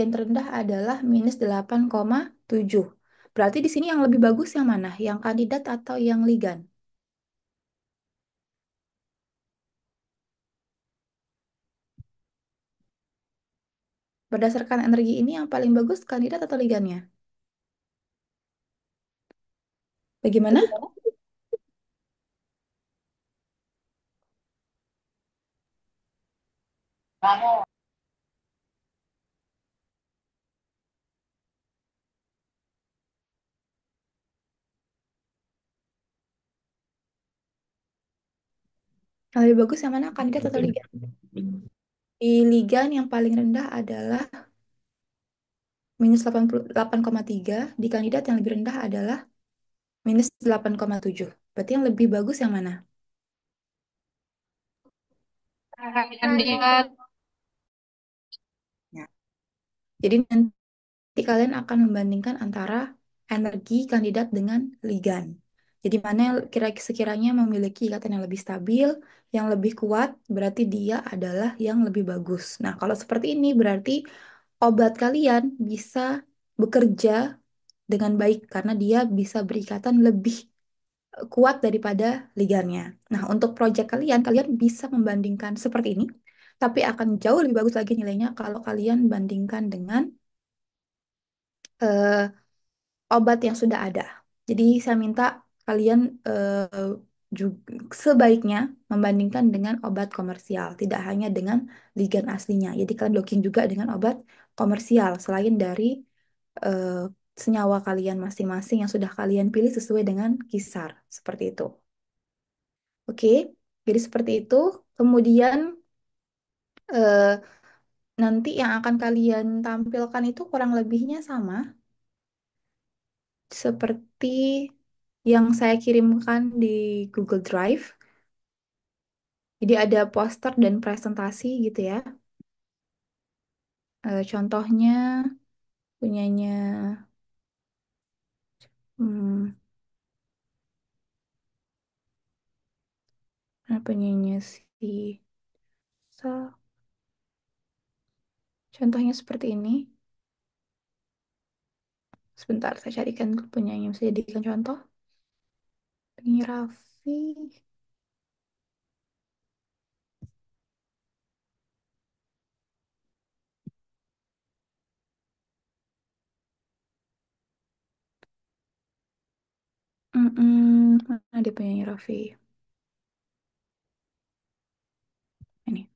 yang terendah adalah -8,7. Berarti di sini yang lebih bagus yang mana? Yang kandidat atau yang ligan? Berdasarkan energi ini yang paling bagus kandidat atau ligannya? Bagaimana? Yang lebih bagus yang mana? Kandidat atau ligan? Di ligan yang paling rendah adalah -88,3. Di kandidat yang lebih rendah adalah -8,7. Berarti yang lebih bagus yang mana? Kandidat. Ya. Jadi nanti kalian akan membandingkan antara energi kandidat dengan ligan. Jadi mana yang sekiranya memiliki ikatan yang lebih stabil, yang lebih kuat, berarti dia adalah yang lebih bagus. Nah, kalau seperti ini berarti obat kalian bisa bekerja dengan baik karena dia bisa berikatan lebih kuat daripada ligannya. Nah, untuk proyek kalian, kalian bisa membandingkan seperti ini, tapi akan jauh lebih bagus lagi nilainya kalau kalian bandingkan dengan eh, obat yang sudah ada. Jadi saya minta kalian juga sebaiknya membandingkan dengan obat komersial, tidak hanya dengan ligan aslinya. Jadi kalian docking juga dengan obat komersial selain dari eh, senyawa kalian masing-masing yang sudah kalian pilih sesuai dengan kisar. Seperti itu. Oke, jadi seperti itu. Kemudian eh, nanti yang akan kalian tampilkan itu kurang lebihnya sama seperti yang saya kirimkan di Google Drive. Jadi ada poster dan presentasi gitu ya. Contohnya punyanya hmm, punyanya si Sa. Contohnya seperti ini. Sebentar, saya carikan dulu punyanya. Saya jadikan contoh. Ini Raffi. Mana dia punyanya Raffi? Ini.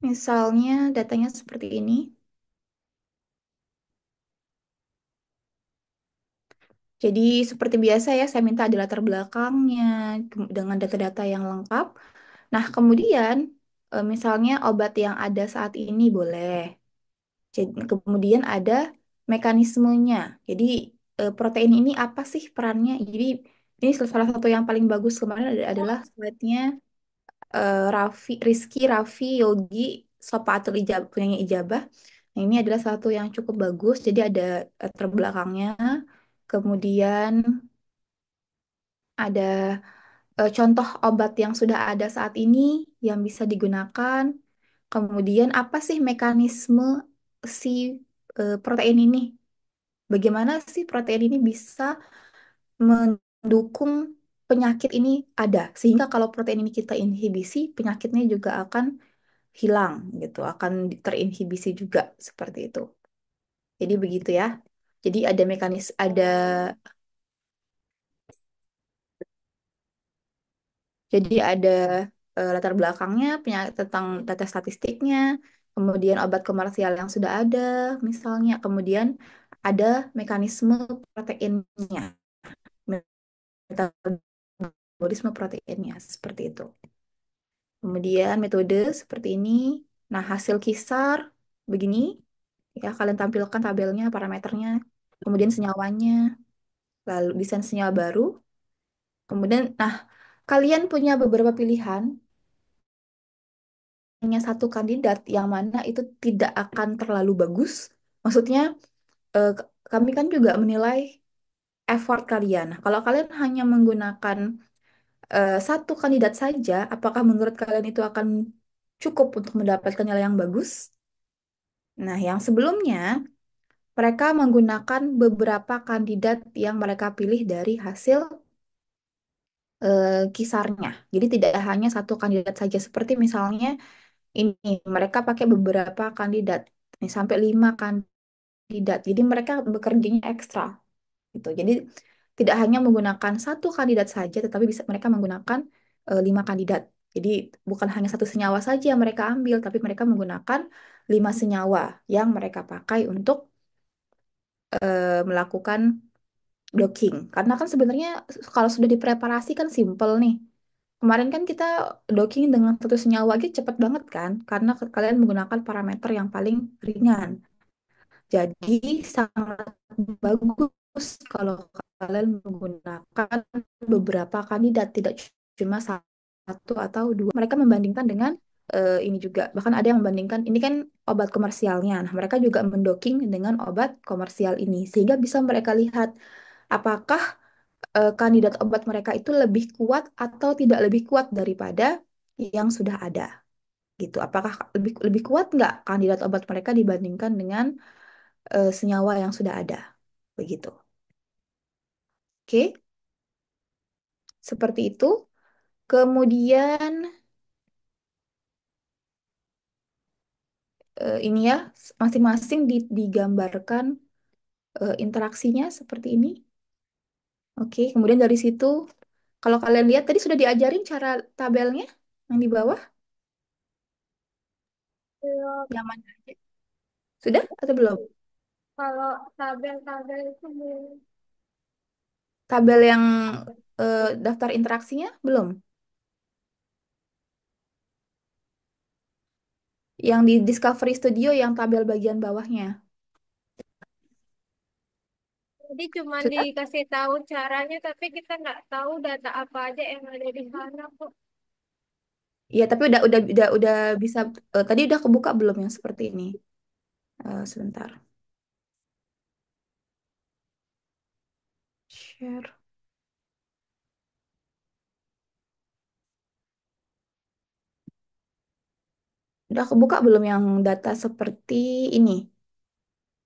Misalnya datanya seperti ini. Jadi seperti biasa ya, saya minta ada latar belakangnya dengan data-data yang lengkap. Nah, kemudian misalnya obat yang ada saat ini boleh. Jadi, kemudian ada mekanismenya. Jadi protein ini apa sih perannya? Jadi ini salah satu yang paling bagus kemarin adalah slide-nya Raffi Yogi Sopatul Ijabah, punyanya Ijabah. Nah, ini adalah satu yang cukup bagus. Jadi ada latar belakangnya. Kemudian ada contoh obat yang sudah ada saat ini yang bisa digunakan. Kemudian apa sih mekanisme si protein ini? Bagaimana sih protein ini bisa mendukung penyakit ini ada? Sehingga kalau protein ini kita inhibisi, penyakitnya juga akan hilang gitu, akan terinhibisi juga seperti itu. Jadi begitu ya. Jadi ada ada latar belakangnya, tentang data statistiknya, kemudian obat komersial yang sudah ada, misalnya, kemudian ada mekanisme proteinnya, metabolisme proteinnya, seperti itu. Kemudian metode seperti ini. Nah, hasil kisar begini, ya kalian tampilkan tabelnya, parameternya, kemudian senyawanya, lalu desain senyawa baru. Kemudian, nah, kalian punya beberapa pilihan hanya satu kandidat yang mana itu tidak akan terlalu bagus. Maksudnya, kami kan juga menilai effort kalian. Nah, kalau kalian hanya menggunakan satu kandidat saja, apakah menurut kalian itu akan cukup untuk mendapatkan nilai yang bagus. Nah, yang sebelumnya mereka menggunakan beberapa kandidat yang mereka pilih dari hasil kisarnya. Jadi tidak hanya satu kandidat saja. Seperti misalnya ini, mereka pakai beberapa kandidat, nih, sampai 5 kandidat. Jadi mereka bekerjanya ekstra gitu. Jadi tidak hanya menggunakan satu kandidat saja, tetapi bisa mereka menggunakan 5 kandidat. Jadi bukan hanya satu senyawa saja yang mereka ambil, tapi mereka menggunakan 5 senyawa yang mereka pakai untuk melakukan docking. Karena kan sebenarnya kalau sudah dipreparasi kan simple nih. Kemarin kan kita docking dengan satu senyawa aja cepet banget kan, karena kalian menggunakan parameter yang paling ringan. Jadi sangat bagus kalau kalian menggunakan beberapa kandidat, tidak cuma satu atau dua. Mereka membandingkan dengan ini juga, bahkan ada yang membandingkan ini kan obat komersialnya. Nah, mereka juga mendocking dengan obat komersial ini, sehingga bisa mereka lihat apakah kandidat obat mereka itu lebih kuat atau tidak lebih kuat daripada yang sudah ada gitu. Apakah lebih lebih kuat nggak kandidat obat mereka dibandingkan dengan senyawa yang sudah ada begitu. Oke, seperti itu. Kemudian ini ya masing-masing digambarkan interaksinya seperti ini. Oke, kemudian dari situ kalau kalian lihat tadi sudah diajarin cara tabelnya yang di bawah, Belum. yang mana aja? Sudah atau belum? Kalau tabel-tabel itu belum. Tabel yang daftar interaksinya belum? Yang di Discovery Studio yang tabel bagian bawahnya. Jadi cuma Sudah? dikasih tahu caranya, tapi kita nggak tahu data apa aja yang ada di sana kok. Iya, tapi udah bisa tadi udah kebuka belum yang seperti ini? Sebentar. Share. Udah kebuka belum yang data seperti ini?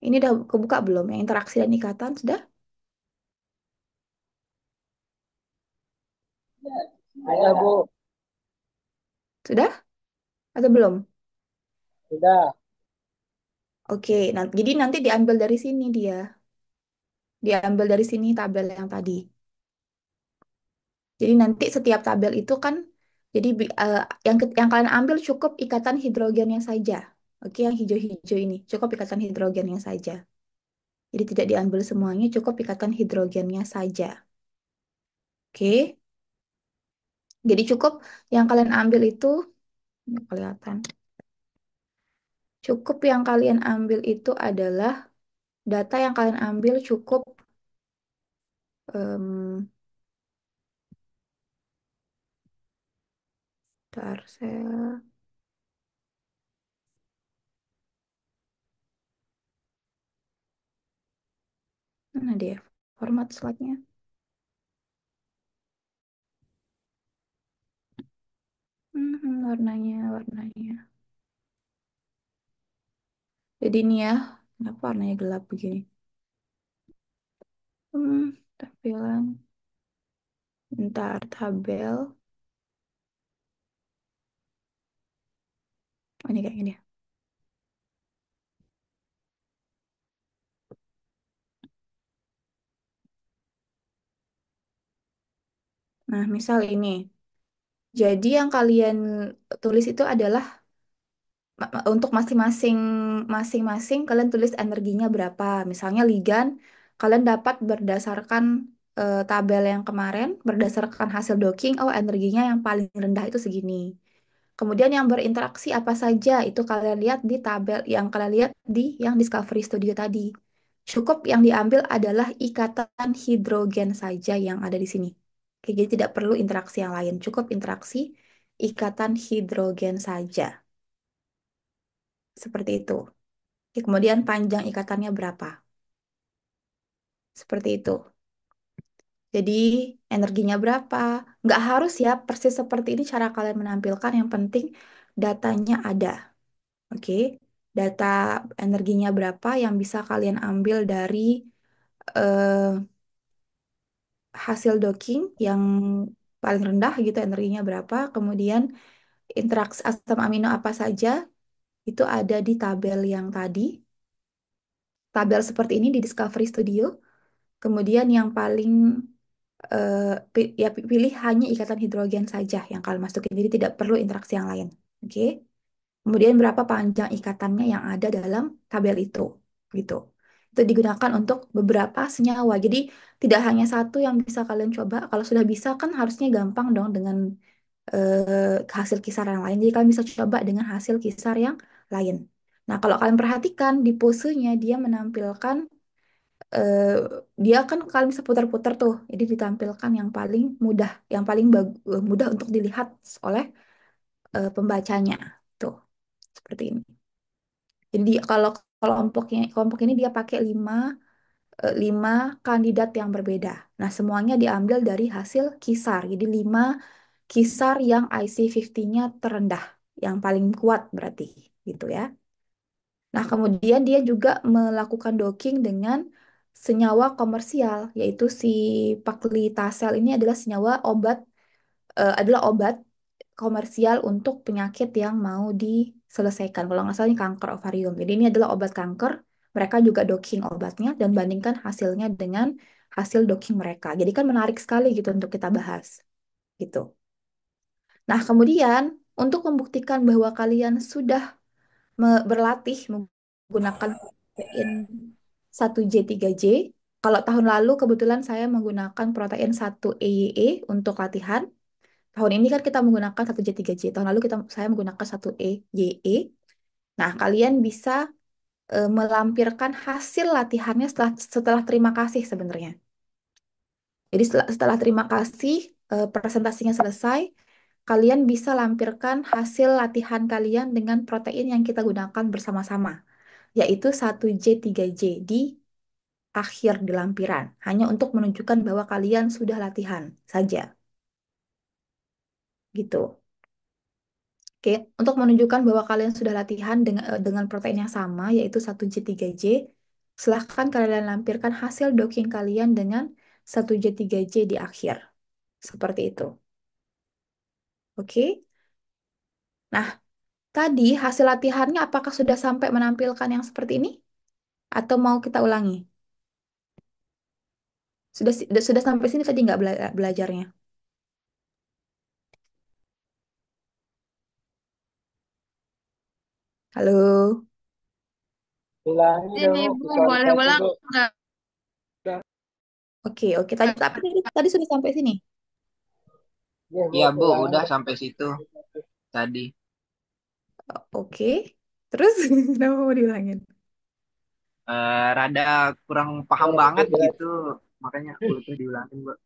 Ini udah kebuka belum? Yang interaksi dan ikatan sudah? Sudah, Bu. Sudah? Atau belum? Sudah. Oke, jadi nanti diambil dari sini dia. Diambil dari sini tabel yang tadi. Jadi nanti setiap tabel itu kan, jadi yang kalian ambil cukup ikatan hidrogennya saja. Oke, yang hijau-hijau ini cukup ikatan hidrogennya saja. Jadi tidak diambil semuanya, cukup ikatan hidrogennya saja. Oke, jadi cukup yang kalian ambil itu, nggak kelihatan. Cukup yang kalian ambil itu adalah data yang kalian ambil cukup em bentar, mana dia format slide-nya? Warnanya. Jadi ini ya, kenapa warnanya gelap begini? Tampilan, bentar, tabel. Oh, ini kayak gini. Nah, misal ini. Jadi yang kalian tulis itu adalah untuk masing-masing kalian tulis energinya berapa. Misalnya ligan kalian dapat berdasarkan tabel yang kemarin berdasarkan hasil docking, oh energinya yang paling rendah itu segini. Kemudian yang berinteraksi apa saja itu kalian lihat di tabel yang kalian lihat di yang Discovery Studio tadi. Cukup yang diambil adalah ikatan hidrogen saja yang ada di sini. Oke, jadi tidak perlu interaksi yang lain, cukup interaksi ikatan hidrogen saja. Seperti itu. Oke, kemudian panjang ikatannya berapa? Seperti itu. Jadi energinya berapa? Nggak harus ya persis seperti ini cara kalian menampilkan. Yang penting datanya ada. Oke, data energinya berapa yang bisa kalian ambil dari eh, hasil docking yang paling rendah gitu energinya berapa, kemudian interaksi asam amino apa saja itu ada di tabel yang tadi. Tabel seperti ini di Discovery Studio. Kemudian yang paling ya pilih hanya ikatan hidrogen saja yang kalian masukin, jadi tidak perlu interaksi yang lain. Oke. Kemudian berapa panjang ikatannya yang ada dalam tabel itu, gitu. Itu digunakan untuk beberapa senyawa. Jadi tidak hanya satu yang bisa kalian coba. Kalau sudah bisa kan harusnya gampang dong dengan hasil kisar yang lain. Jadi kalian bisa coba dengan hasil kisar yang lain. Nah, kalau kalian perhatikan di posenya dia menampilkan eh, dia kan kalian bisa putar-putar tuh. Jadi ditampilkan yang paling mudah, yang paling mudah untuk dilihat oleh pembacanya. Tuh, seperti ini. Jadi kalau kelompok ini dia pakai lima kandidat yang berbeda. Nah, semuanya diambil dari hasil kisar. Jadi 5 kisar yang IC50-nya terendah, yang paling kuat berarti gitu ya. Nah, kemudian dia juga melakukan docking dengan senyawa komersial, yaitu si paclitaxel ini adalah adalah obat komersial untuk penyakit yang mau diselesaikan. Kalau nggak salah ini kanker ovarium. Jadi ini adalah obat kanker. Mereka juga docking obatnya dan bandingkan hasilnya dengan hasil docking mereka. Jadi kan menarik sekali gitu untuk kita bahas. Gitu. Nah, kemudian untuk membuktikan bahwa kalian sudah berlatih menggunakan protein 1J3J. Kalau tahun lalu kebetulan saya menggunakan protein 1EYE untuk latihan. Tahun ini kan kita menggunakan 1J3J. Tahun lalu saya menggunakan 1EYE. Nah, kalian bisa melampirkan hasil latihannya setelah terima kasih sebenarnya. Jadi setelah terima kasih, presentasinya selesai, kalian bisa lampirkan hasil latihan kalian dengan protein yang kita gunakan bersama-sama, yaitu 1J3J di akhir di lampiran, hanya untuk menunjukkan bahwa kalian sudah latihan saja, gitu. Oke, untuk menunjukkan bahwa kalian sudah latihan dengan protein yang sama, yaitu 1J3J, silahkan kalian lampirkan hasil docking kalian dengan 1J3J di akhir. Seperti itu. Oke. Nah, tadi hasil latihannya apakah sudah sampai menampilkan yang seperti ini? Atau mau kita ulangi? Sudah sampai sini tadi nggak belajarnya? Halo? Ulangi deh, Ini Bu. Bu, boleh Visualisasi, ulang Bu. nggak? Oke, oke. Tadi sudah sampai sini. Iya, Bu. Iya Bu, Ulangi udah deh. sampai situ tadi. Oke. Terus kenapa mau diulangin? Rada kurang paham banget gitu, makanya butuh diulangin Bu.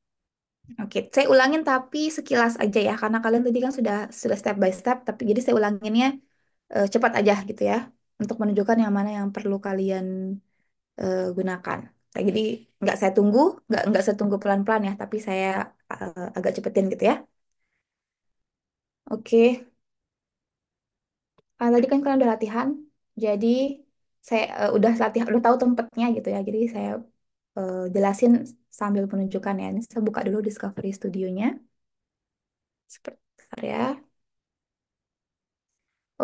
Oke, saya ulangin tapi sekilas aja ya, karena kalian tadi kan sudah step by step, tapi jadi saya ulanginnya cepat aja gitu ya, untuk menunjukkan yang mana yang perlu kalian gunakan. Kayak jadi nggak saya tunggu pelan-pelan ya, tapi saya agak cepetin gitu ya. Oke, tadi kan kalian udah latihan, jadi saya udah tahu tempatnya gitu ya, jadi saya jelasin sambil menunjukkan ya. Ini saya buka dulu Discovery Studio-nya, seperti ya.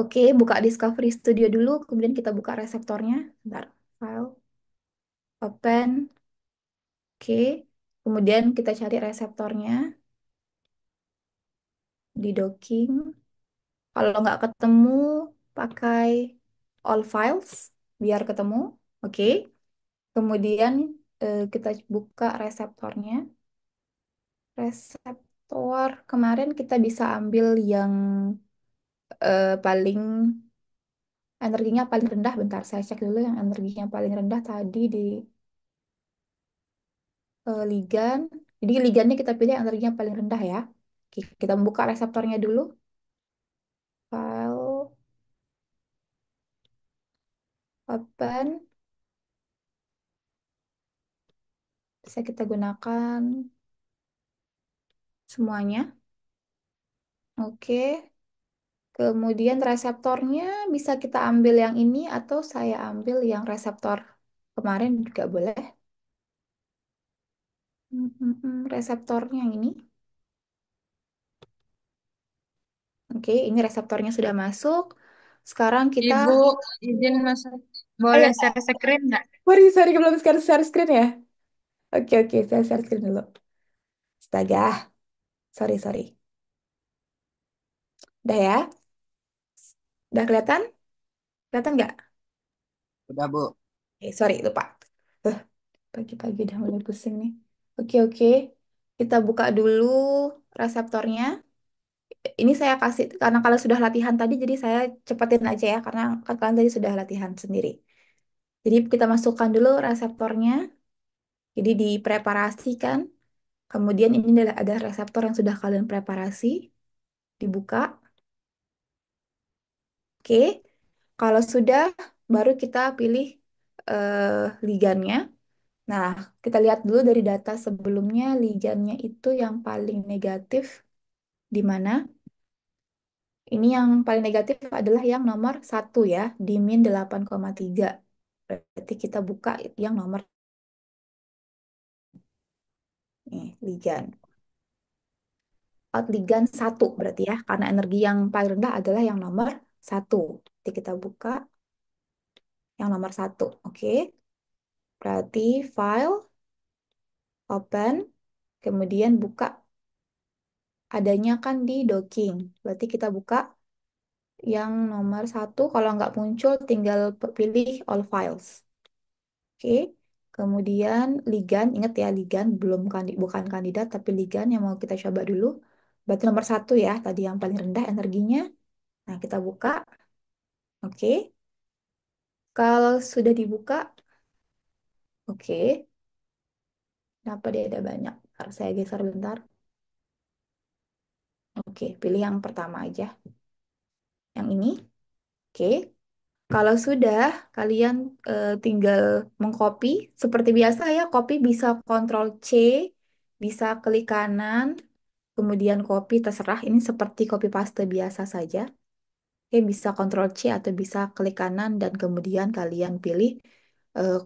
Oke, buka Discovery Studio dulu, kemudian kita buka reseptornya. Bentar, file, open, oke. Kemudian kita cari reseptornya di docking. Kalau nggak ketemu, pakai all files, biar ketemu. Oke, kemudian kita buka reseptornya. Reseptor, kemarin kita bisa ambil yang paling energinya paling rendah. Bentar, saya cek dulu yang energinya paling rendah tadi di ligan. Jadi ligannya kita pilih yang energinya paling rendah ya. Oke, kita buka reseptornya dulu. File, open. Bisa kita gunakan semuanya. Oke, Kemudian reseptornya bisa kita ambil yang ini atau saya ambil yang reseptor kemarin juga boleh. Reseptornya yang ini. Oke, ini reseptornya sudah masuk. Sekarang kita, Ibu, izin masuk. oh ya, Boleh share screen nggak? sorry, sorry, belum share screen ya. Oke, oke, saya share screen dulu. Astaga, sorry, sorry. Udah ya? Udah kelihatan? Kelihatan nggak? Udah, Bu. Sorry, lupa. Eh, pagi-pagi udah mulai pusing nih. Oke, oke. Kita buka dulu reseptornya. Ini saya kasih, karena kalau sudah latihan tadi, jadi saya cepetin aja ya, karena kan kalian tadi sudah latihan sendiri. Jadi kita masukkan dulu reseptornya, jadi dipreparasikan. Kemudian ini adalah ada reseptor yang sudah kalian preparasi, dibuka. Oke, kalau sudah, baru kita pilih ligannya. Nah, kita lihat dulu dari data sebelumnya, ligannya itu yang paling negatif di mana? Ini yang paling negatif adalah yang nomor satu ya, di min 8,3. Berarti kita buka yang nomor nih, ligan. Ligan satu berarti ya, karena energi yang paling rendah adalah yang nomor satu. Jadi kita buka yang nomor satu. Oke, berarti file, open, kemudian buka adanya kan di docking. Berarti kita buka yang nomor satu. Kalau nggak muncul, tinggal pilih all files. Oke, kemudian ligan, ingat ya ligan belum bukan kandidat tapi ligan yang mau kita coba dulu. Berarti nomor satu ya, tadi yang paling rendah energinya. Nah, kita buka. Oke, kalau sudah dibuka, oke. Kenapa dia ada banyak? Ntar saya geser bentar. Oke, pilih yang pertama aja. Yang ini, oke. Kalau sudah, kalian tinggal mengcopy. Seperti biasa ya, copy bisa Ctrl C, bisa klik kanan, kemudian copy, terserah. Ini seperti copy paste biasa saja. Oke, bisa Ctrl C atau bisa klik kanan dan kemudian kalian pilih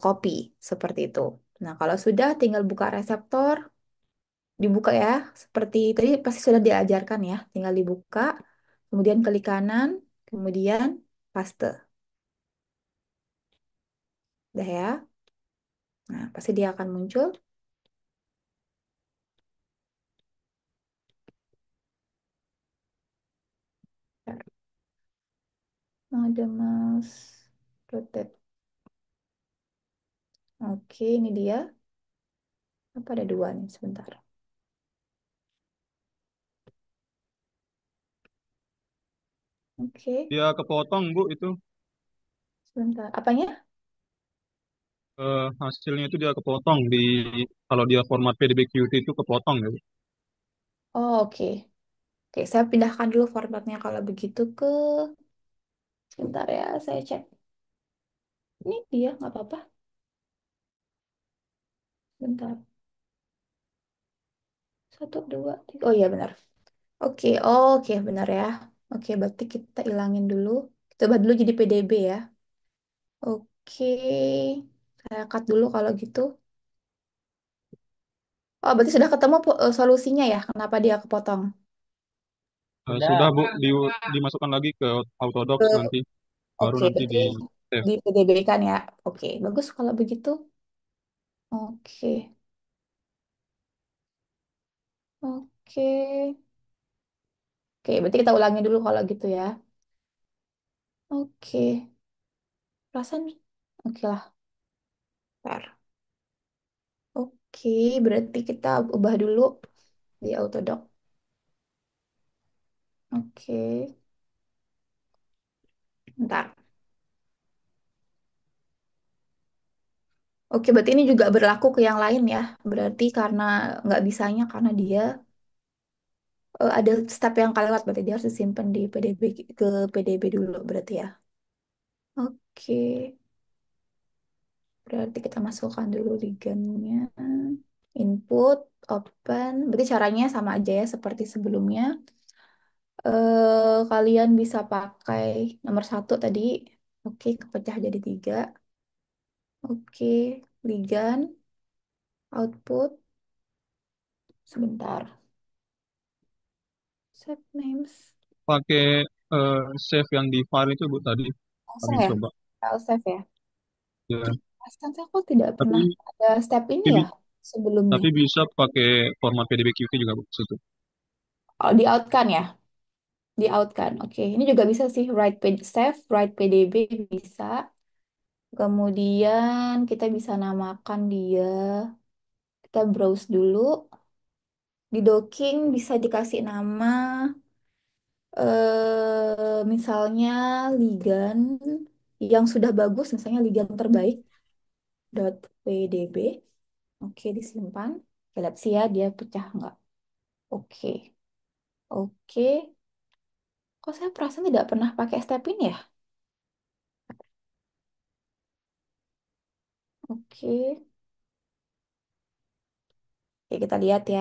copy, seperti itu. Nah, kalau sudah, tinggal buka reseptor, dibuka ya, seperti tadi pasti sudah diajarkan ya. Tinggal dibuka, kemudian klik kanan, kemudian paste. Udah ya. Nah, pasti dia akan muncul. Ada mas rotate. Oke, ini dia. Apa ada dua nih? Sebentar. Oke, Dia kepotong, Bu, itu. sebentar. Apanya? Hasilnya itu dia kepotong di kalau dia format PDBQT itu kepotong ya, Bu. Oh, oke. Oke, saya pindahkan dulu formatnya kalau begitu ke... Sebentar ya, saya cek. Ini dia, nggak apa-apa. Bentar. Satu, dua, tiga. Oh iya, benar. Oke, oke, benar ya. Oke, berarti kita ilangin dulu. Kita ubah dulu jadi PDB ya. Oke, saya cut dulu kalau gitu. Oh, berarti sudah ketemu solusinya ya? Kenapa dia kepotong? Sudah, Udah. Bu, dimasukkan lagi ke Autodocs Ke- nanti, baru Oke, nanti berarti di save. di PDB kan ya? Oke, bagus kalau begitu. Oke, oke. Oke, berarti kita ulangi dulu kalau gitu ya. Oke, perasaan. Oke lah, ntar. Oke, berarti kita ubah dulu di Autodoc. Oke, ntar. Oke, berarti ini juga berlaku ke yang lain ya. Berarti karena nggak bisanya karena dia ada step yang kalian lewat. Berarti dia harus disimpan di PDB ke PDB dulu berarti ya. Oke, berarti kita masukkan dulu ligandnya. Input, open. Berarti caranya sama aja ya seperti sebelumnya. Kalian bisa pakai nomor satu tadi. Oke, kepecah jadi tiga. Oke, ligan, output, sebentar. Set names. Pakai save yang di file itu Bu tadi Langsung kami ya? coba. File save ya? Ya. Rasanya aku tidak pernah Tapi ada step ini ya tapi sebelumnya. tapi bisa pakai format PDBQT juga Bu situ. Oh, di out kan ya? Di out kan. Oke, ini juga bisa sih save, write PDB bisa. Kemudian kita bisa namakan dia. Kita browse dulu. Di docking bisa dikasih nama misalnya ligan yang sudah bagus, misalnya ligan terbaik .pdb. Oke, disimpan. Oke, lihat sih ya dia pecah nggak. Oke. Oke. Kok saya perasaan tidak pernah pakai step ini ya? Oke. Oke, kita lihat ya.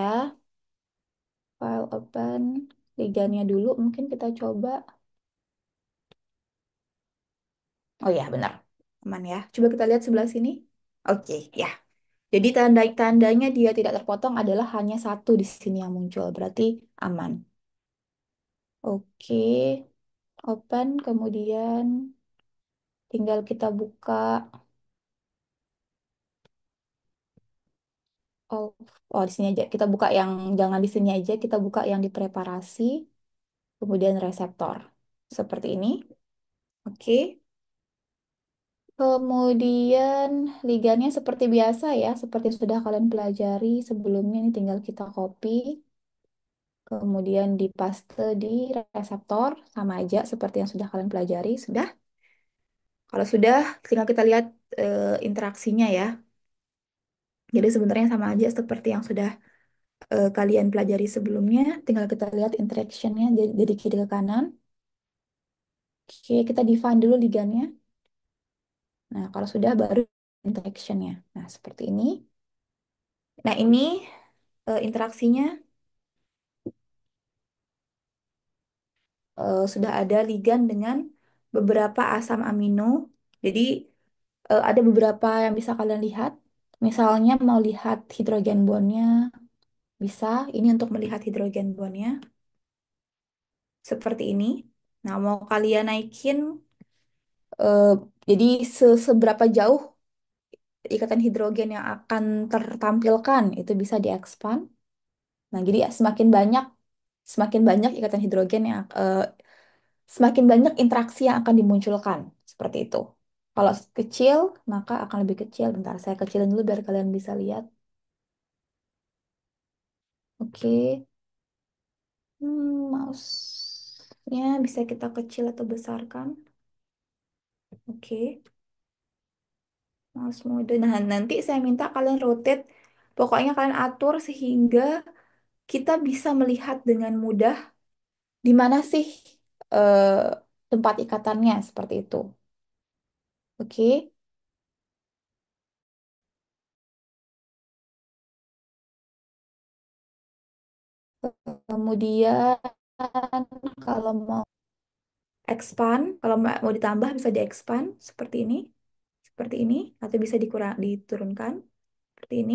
File open. Ligannya dulu mungkin kita coba. Oh ya, benar. Aman ya. Coba kita lihat sebelah sini. Oke, ya. Jadi tandanya dia tidak terpotong adalah hanya satu di sini yang muncul. Berarti aman. Oke. Open. Kemudian tinggal kita buka. Oh, oh, di sini aja. Kita buka yang jangan di sini aja. Kita buka yang di preparasi. Kemudian reseptor. Seperti ini. Oke. Kemudian ligannya seperti biasa ya, seperti yang sudah kalian pelajari sebelumnya. Ini tinggal kita copy, kemudian dipaste di reseptor, sama aja seperti yang sudah kalian pelajari. Sudah? Kalau sudah, tinggal kita lihat interaksinya ya. Jadi sebenarnya sama aja seperti yang sudah kalian pelajari sebelumnya. Tinggal kita lihat interaction-nya dari kiri ke kanan. Oke, kita define dulu ligannya. Nah, kalau sudah baru interaction-nya. Nah, seperti ini. Nah, ini interaksinya sudah ada ligan dengan beberapa asam amino. Jadi ada beberapa yang bisa kalian lihat. Misalnya mau lihat hidrogen bondnya, bisa. Ini untuk melihat hidrogen bondnya seperti ini. Nah, mau kalian naikin, eh, jadi seberapa jauh ikatan hidrogen yang akan tertampilkan itu bisa diekspand. Nah, jadi semakin banyak ikatan hidrogen yang semakin banyak interaksi yang akan dimunculkan seperti itu. Kalau kecil, maka akan lebih kecil. Bentar, saya kecilin dulu biar kalian bisa lihat. Oke, mouse-nya bisa kita kecil atau besarkan. Oke, mouse mode. Nah, nanti saya minta kalian rotate. Pokoknya kalian atur sehingga kita bisa melihat dengan mudah di mana sih eh, tempat ikatannya seperti itu. Oke. Kemudian kalau mau expand, kalau mau ditambah bisa di-expand seperti ini, atau bisa diturunkan seperti ini.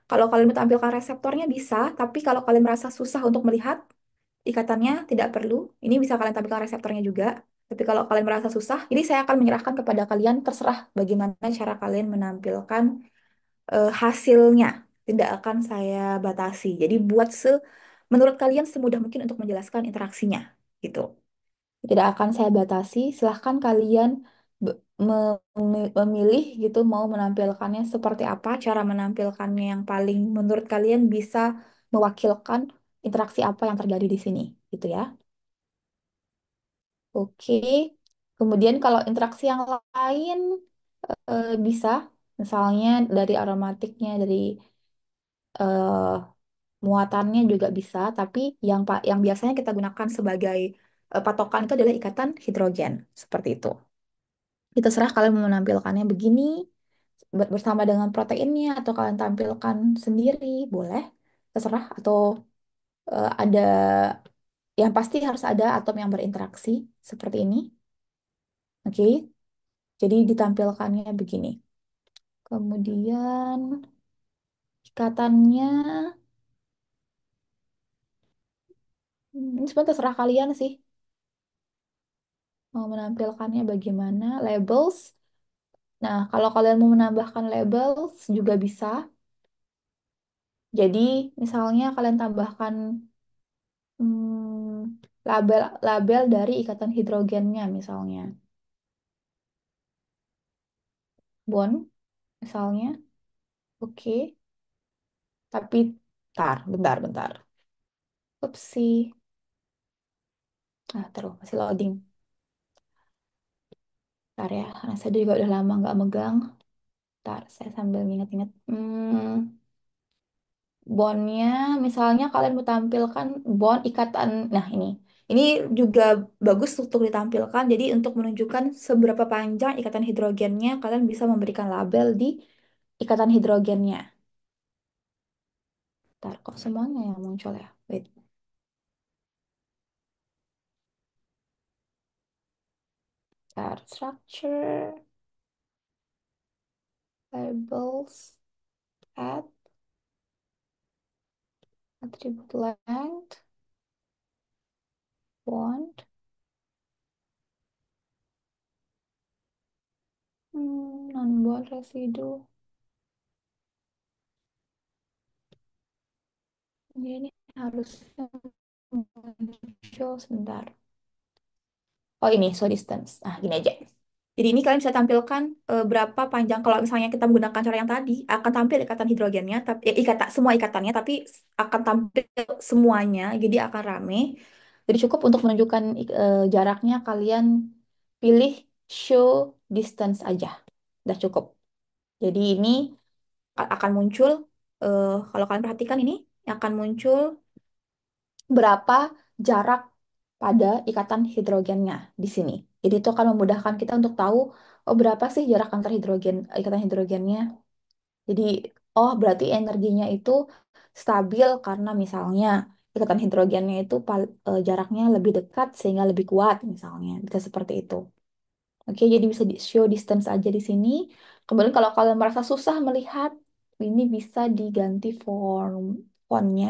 Kalau kalian mau tampilkan reseptornya bisa, tapi kalau kalian merasa susah untuk melihat ikatannya, tidak perlu. Ini bisa kalian tampilkan reseptornya juga. Tapi kalau kalian merasa susah, ini saya akan menyerahkan kepada kalian, terserah bagaimana cara kalian menampilkan hasilnya. Tidak akan saya batasi. Jadi buat menurut kalian semudah mungkin untuk menjelaskan interaksinya, gitu. Tidak akan saya batasi. Silahkan kalian memilih gitu mau menampilkannya seperti apa, cara menampilkannya yang paling menurut kalian bisa mewakilkan interaksi apa yang terjadi di sini, gitu ya. Oke. Kemudian kalau interaksi yang lain bisa, misalnya dari aromatiknya, dari eh, muatannya juga bisa, tapi yang biasanya kita gunakan sebagai patokan itu adalah ikatan hidrogen, seperti itu. Kita terserah kalian mau menampilkannya begini bersama dengan proteinnya atau kalian tampilkan sendiri, boleh, terserah. Atau ada yang pasti harus ada atom yang berinteraksi seperti ini. Oke, jadi ditampilkannya begini. Kemudian ikatannya, ini sebenarnya terserah kalian sih mau menampilkannya bagaimana. Labels. Nah, kalau kalian mau menambahkan labels juga bisa. Jadi, misalnya kalian tambahkan label label dari ikatan hidrogennya misalnya. Bond misalnya. Oke, tapi bentar. Upsi. Terus masih loading. Bentar ya, karena saya juga udah lama nggak megang. Bentar, saya sambil inget-inget. Bondnya, misalnya kalian mau tampilkan bond ikatan. Nah, ini juga bagus untuk ditampilkan. Jadi untuk menunjukkan seberapa panjang ikatan hidrogennya, kalian bisa memberikan label di ikatan hidrogennya. Bentar, kok semuanya yang muncul ya? Wait. Bentar, structure, labels, add, attribute length, bond, non-bond residue. Ini harusnya muncul sebentar. Oh ini, show distance. Nah, gini aja. Jadi ini kalian bisa tampilkan berapa panjang. Kalau misalnya kita menggunakan cara yang tadi, akan tampil ikatan hidrogennya, tapi semua ikatannya, tapi akan tampil semuanya, jadi akan rame. Jadi cukup untuk menunjukkan jaraknya, kalian pilih show distance aja. Udah cukup. Jadi ini akan muncul, kalau kalian perhatikan ini, akan muncul berapa jarak pada ikatan hidrogennya di sini. Jadi itu akan memudahkan kita untuk tahu, oh berapa sih jarak antar ikatan hidrogennya. Jadi, oh berarti energinya itu stabil karena misalnya ikatan hidrogennya itu jaraknya lebih dekat sehingga lebih kuat misalnya. Bisa seperti itu. Oke, jadi bisa di show distance aja di sini. Kemudian kalau kalian merasa susah melihat, ini bisa diganti fontnya.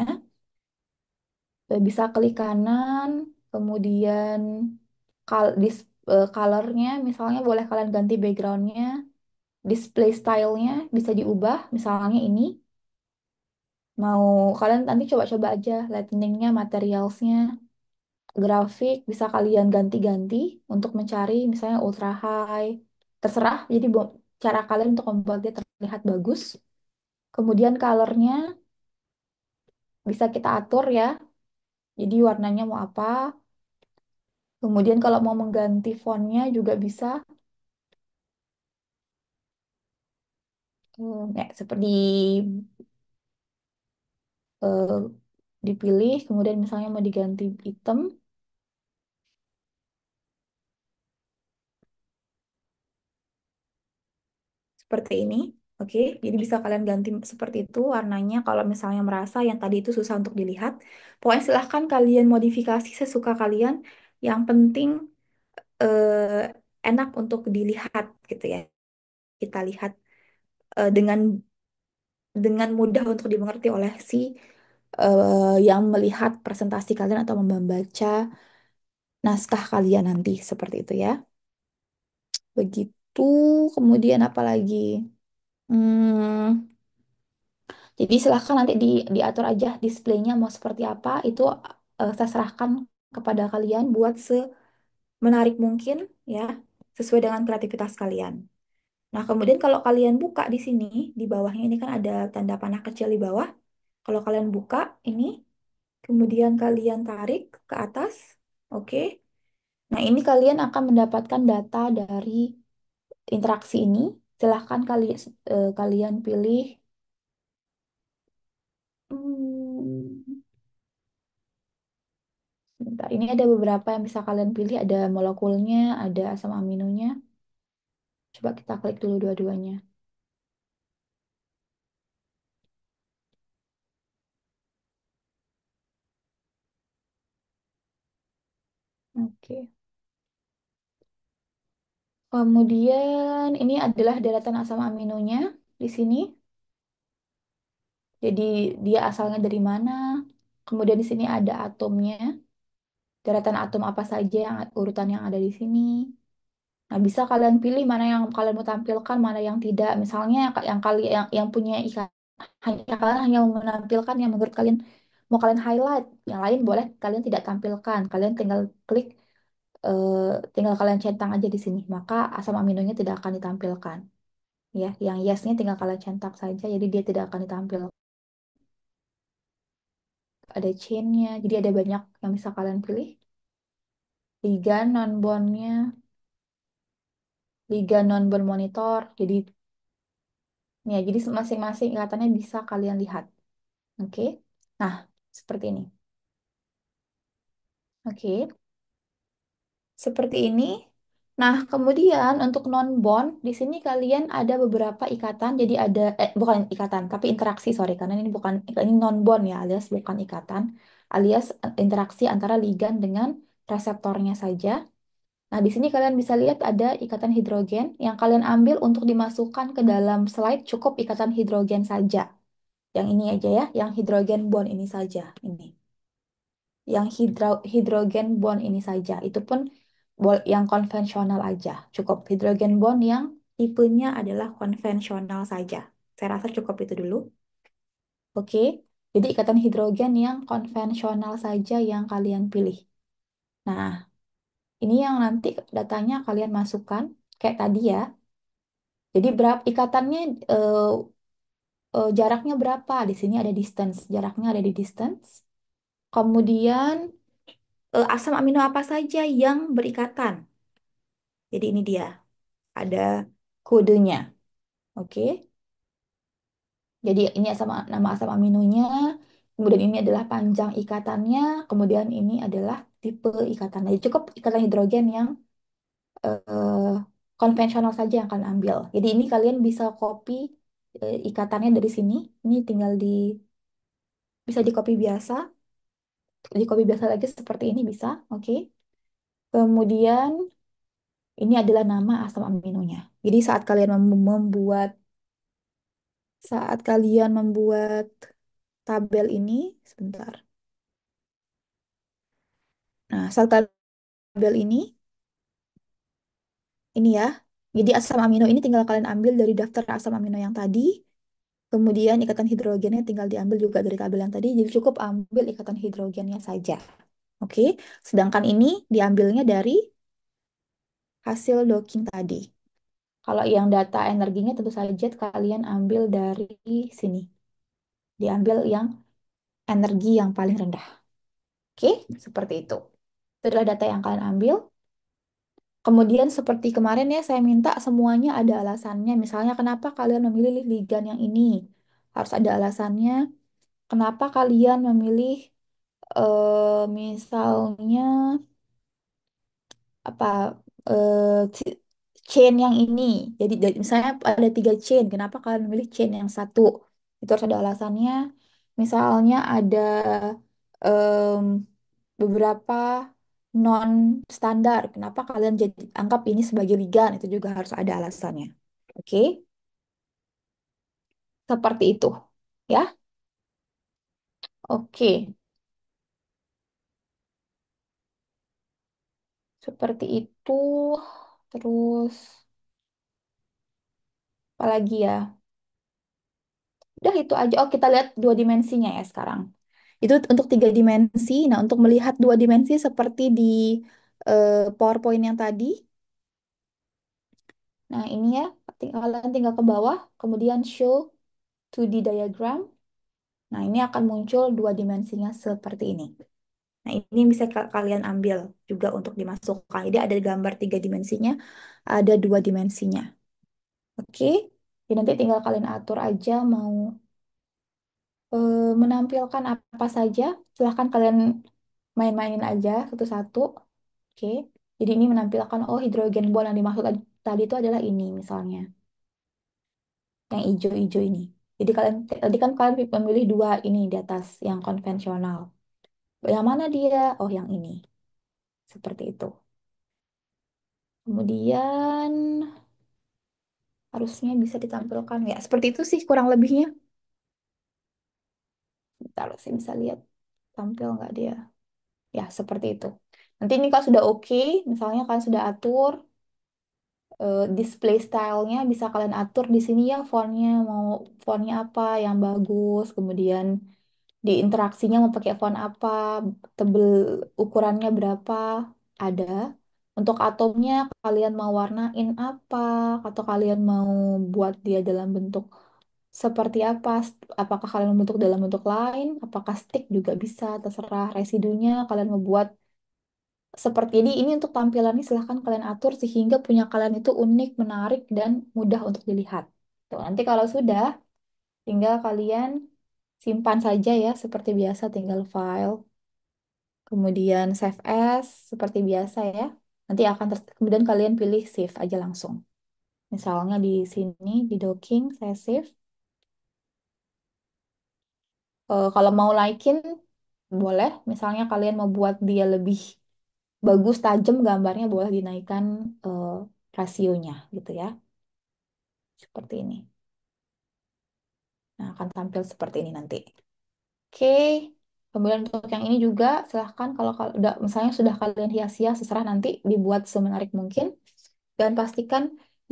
Bisa klik kanan, kemudian colornya, misalnya boleh kalian ganti backgroundnya, display stylenya bisa diubah, misalnya ini. Mau kalian nanti coba-coba aja lighteningnya, materialsnya, grafik bisa kalian ganti-ganti untuk mencari misalnya ultra high, terserah. Jadi cara kalian untuk membuat dia terlihat bagus. Kemudian colornya bisa kita atur ya. Jadi warnanya mau apa? Kemudian kalau mau mengganti fontnya juga bisa. Ya, seperti eh, dipilih, kemudian misalnya mau diganti hitam, seperti ini. Oke, jadi bisa kalian ganti seperti itu warnanya kalau misalnya merasa yang tadi itu susah untuk dilihat. Pokoknya silahkan kalian modifikasi sesuka kalian. Yang penting enak untuk dilihat gitu ya. Kita lihat dengan mudah untuk dimengerti oleh si yang melihat presentasi kalian atau membaca naskah kalian nanti seperti itu ya. Begitu. Kemudian apa lagi? Hmm, jadi silahkan nanti diatur aja displaynya mau seperti apa. Itu saya serahkan kepada kalian buat semenarik mungkin ya, sesuai dengan kreativitas kalian. Nah, kemudian kalau kalian buka di sini, di bawahnya ini kan ada tanda panah kecil di bawah. Kalau kalian buka ini, kemudian kalian tarik ke atas, oke. Nah, ini kalian akan mendapatkan data dari interaksi ini. Silahkan kalian pilih. Hmm, Bentar, ini ada beberapa yang bisa kalian pilih. Ada molekulnya, ada asam aminonya. Coba kita klik dulu dua-duanya. Oke. Kemudian ini adalah deretan asam aminonya di sini. Jadi dia asalnya dari mana? Kemudian di sini ada atomnya, deretan atom apa saja yang urutan yang ada di sini. Nah, bisa kalian pilih mana yang kalian mau tampilkan, mana yang tidak. Misalnya yang kali yang punya ikan hanya kalian hanya mau menampilkan yang menurut kalian mau kalian highlight. Yang lain boleh kalian tidak tampilkan. Kalian tinggal klik eh, tinggal kalian centang aja di sini. Maka asam aminonya tidak akan ditampilkan. Ya, yang yes-nya tinggal kalian centang saja, jadi dia tidak akan ditampilkan. Ada chain-nya, jadi ada banyak yang bisa kalian pilih. Ligan non-bondnya, ligan non-bond monitor. Jadi ya, jadi masing-masing ikatannya bisa kalian lihat. Oke. Nah, seperti ini. Oke, seperti ini. Nah, kemudian untuk non-bond di sini kalian ada beberapa ikatan. Jadi ada bukan ikatan, tapi interaksi, sorry, karena ini bukan ini non-bond ya, alias bukan ikatan, alias interaksi antara ligan dengan reseptornya saja. Nah, di sini kalian bisa lihat ada ikatan hidrogen yang kalian ambil untuk dimasukkan ke dalam slide, cukup ikatan hidrogen saja. Yang ini aja ya, yang hidrogen bond ini saja. Ini. Yang hidrogen bond ini saja. Itu pun yang konvensional aja. Cukup hidrogen bond yang tipenya adalah konvensional saja. Saya rasa cukup itu dulu. Oke. Jadi ikatan hidrogen yang konvensional saja yang kalian pilih. Nah, ini yang nanti datanya kalian masukkan kayak tadi ya. Jadi berapa ikatannya jaraknya berapa? Di sini ada distance. Jaraknya ada di distance. Kemudian asam amino apa saja yang berikatan. Jadi ini dia. Ada kodenya. Oke. Jadi ini nama asam aminonya. Kemudian ini adalah panjang ikatannya. Kemudian ini adalah tipe ikatan. Jadi cukup ikatan hidrogen yang eh, konvensional saja yang kalian ambil. Jadi ini kalian bisa copy ikatannya dari sini. Ini tinggal bisa di copy biasa. Di copy biasa lagi seperti ini bisa. Oke. Kemudian ini adalah nama asam aminonya. Jadi saat kalian membuat tabel ini, sebentar. Nah, saat tabel ini ya. Jadi asam amino ini tinggal kalian ambil dari daftar asam amino yang tadi. Kemudian ikatan hidrogennya tinggal diambil juga dari tabel yang tadi. Jadi cukup ambil ikatan hidrogennya saja. Oke. Sedangkan ini diambilnya dari hasil docking tadi. Kalau yang data energinya tentu saja kalian ambil dari sini. Diambil yang energi yang paling rendah. Oke, seperti itu. Itu adalah data yang kalian ambil. Kemudian seperti kemarin ya, saya minta semuanya ada alasannya. Misalnya kenapa kalian memilih ligan yang ini? Harus ada alasannya. Kenapa kalian memilih misalnya apa chain yang ini? Jadi misalnya ada 3 chain. Kenapa kalian memilih chain yang satu? Itu harus ada alasannya. Misalnya ada em, beberapa non standar. Kenapa kalian jadi anggap ini sebagai ligan? Itu juga harus ada alasannya. Oke, seperti itu. Ya, oke. Seperti itu. Terus, apalagi ya? Udah itu aja. Oh, kita lihat dua dimensinya ya sekarang. Itu untuk 3 dimensi. Nah, untuk melihat 2 dimensi seperti di PowerPoint yang tadi. Nah, ini ya. Kalian tinggal ke bawah. Kemudian show 2D diagram. Nah, ini akan muncul 2 dimensinya seperti ini. Nah, ini yang bisa kalian ambil juga untuk dimasukkan. Jadi ada gambar 3 dimensinya, ada 2 dimensinya. Oke, jadi nanti tinggal kalian atur aja mau menampilkan apa saja. Silahkan kalian main-mainin aja satu-satu. Oke, jadi ini menampilkan, oh hidrogen bond yang dimaksud tadi itu adalah ini misalnya, yang hijau-hijau ini. Jadi tadi kan kalian memilih 2 ini di atas yang konvensional. Yang mana dia? Oh, yang ini. Seperti itu. Kemudian harusnya bisa ditampilkan ya. Seperti itu sih kurang lebihnya. Bentar, saya bisa lihat tampil nggak dia. Ya, seperti itu. Nanti ini kalau sudah oke, misalnya kalian sudah atur display stylenya, bisa kalian atur di sini ya fontnya, mau fontnya apa yang bagus, kemudian di interaksinya mau pakai font apa, tebel ukurannya berapa, ada. Untuk atomnya kalian mau warnain apa, atau kalian mau buat dia dalam bentuk seperti apa, apakah kalian membentuk dalam bentuk lain, apakah stick juga bisa, terserah residunya kalian mau buat seperti jadi ini untuk tampilannya silahkan kalian atur sehingga punya kalian itu unik, menarik, dan mudah untuk dilihat. Tuh, nanti kalau sudah, tinggal kalian simpan saja ya seperti biasa, tinggal file, kemudian save as seperti biasa ya. Nanti akan kemudian kalian pilih save aja langsung. Misalnya di sini di docking saya save. Kalau mau naikin boleh, misalnya kalian mau buat dia lebih bagus, tajam gambarnya boleh dinaikkan eh, rasionya gitu ya. Seperti ini. Nah, akan tampil seperti ini nanti. Oke. Kemudian untuk yang ini juga silahkan kalau udah misalnya sudah kalian hias-hias terserah nanti dibuat semenarik mungkin dan pastikan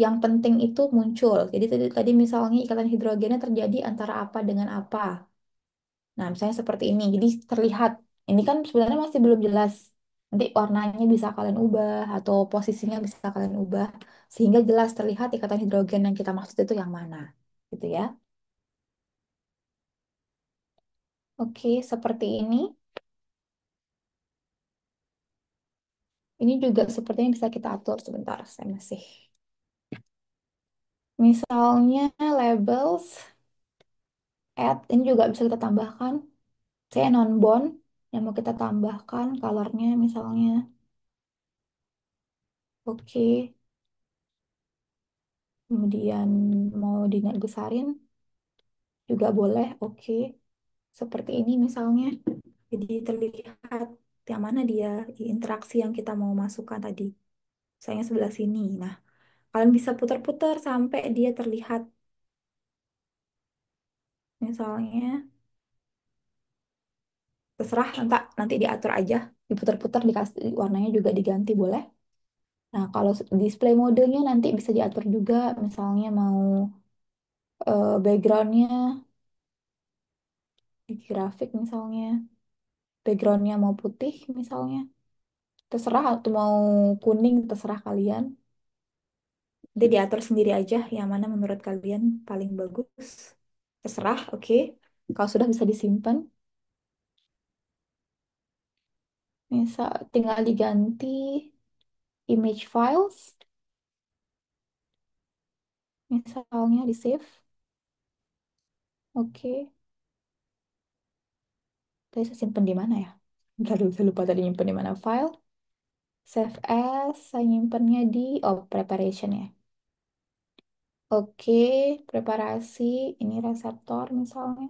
yang penting itu muncul. Jadi tadi misalnya ikatan hidrogennya terjadi antara apa dengan apa. Nah, misalnya seperti ini. Jadi terlihat ini kan sebenarnya masih belum jelas. Nanti warnanya bisa kalian ubah atau posisinya bisa kalian ubah sehingga jelas terlihat ikatan hidrogen yang kita maksud itu yang mana. Gitu ya. Oke, seperti ini. Ini juga sepertinya bisa kita atur sebentar. Saya masih. Misalnya labels, add, ini juga bisa kita tambahkan. Saya non-bond yang mau kita tambahkan colornya misalnya. Oke, kemudian mau dibesarin juga boleh. Oke, seperti ini misalnya. Jadi terlihat yang mana dia di interaksi yang kita mau masukkan tadi. Misalnya sebelah sini. Nah, kalian bisa putar-putar sampai dia terlihat. Misalnya terserah nanti diatur aja, diputar-putar, dikasih warnanya juga diganti boleh. Nah, kalau display modenya nanti bisa diatur juga, misalnya mau backgroundnya di grafik misalnya, backgroundnya mau putih misalnya, terserah atau mau kuning terserah kalian. Jadi diatur sendiri aja yang mana menurut kalian paling bagus. Terserah, oke. Kalau sudah bisa disimpan, misal tinggal diganti image files, misalnya di save. Oke. Tadi saya simpen di mana ya? Bentar dulu, saya lupa tadi nyimpen di mana file. Save as, saya nyimpennya di, oh, preparation ya. Oke, preparasi, ini reseptor misalnya.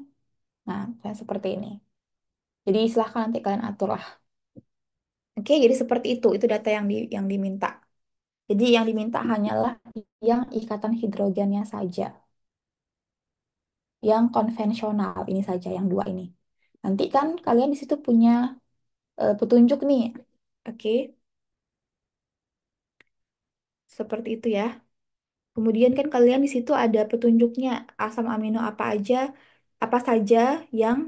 Nah, kayak seperti ini. Jadi silahkan nanti kalian atur lah. Oke, jadi seperti itu data yang diminta. Jadi yang diminta hanyalah yang ikatan hidrogennya saja. Yang konvensional ini saja, yang dua ini. Nanti kan kalian di situ punya petunjuk nih. Oke, seperti itu ya. Kemudian kan kalian di situ ada petunjuknya asam amino apa saja yang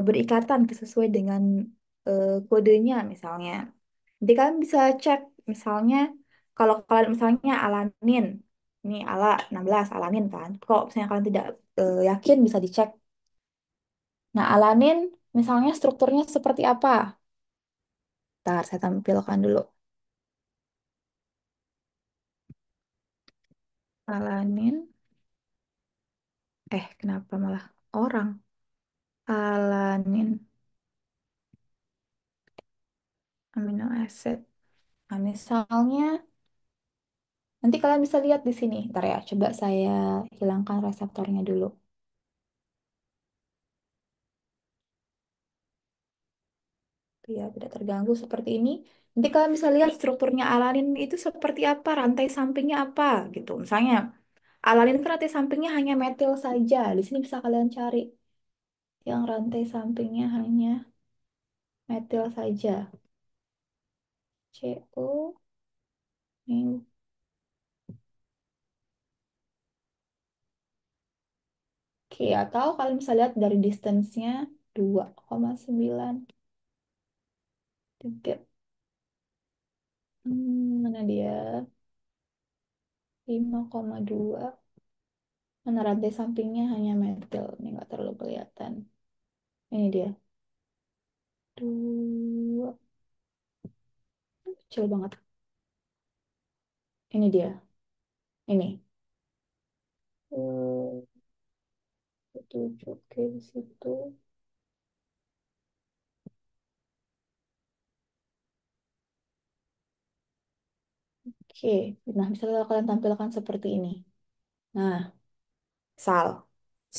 berikatan sesuai dengan kodenya misalnya. Jadi kalian bisa cek misalnya kalau kalian misalnya alanin, ini ala 16 alanin kan. Kalau misalnya kalian tidak yakin bisa dicek. Nah, alanin misalnya strukturnya seperti apa? Ntar saya tampilkan dulu. Alanin, kenapa malah orang? Alanin amino acid. Nah, misalnya, nanti kalian bisa lihat di sini. Ntar ya, coba saya hilangkan reseptornya dulu. Tuh ya, tidak terganggu seperti ini. Nanti kalian bisa lihat strukturnya alanin itu seperti apa, rantai sampingnya apa gitu. Misalnya, alanin kan rantai sampingnya hanya metil saja. Di sini bisa kalian cari yang rantai sampingnya hanya metil saja. CO, ini. Oke, atau kalian bisa lihat dari distance-nya 2,9. Tiga. Mana dia? 5,2. Mana rantai sampingnya hanya metal. Ini nggak terlalu kelihatan. Ini dia. Dua. Kecil banget. Ini dia. Ini. Eh, Tujuh. Oke, di situ. Oke. Nah, bisa kalian tampilkan seperti ini. Nah, sal.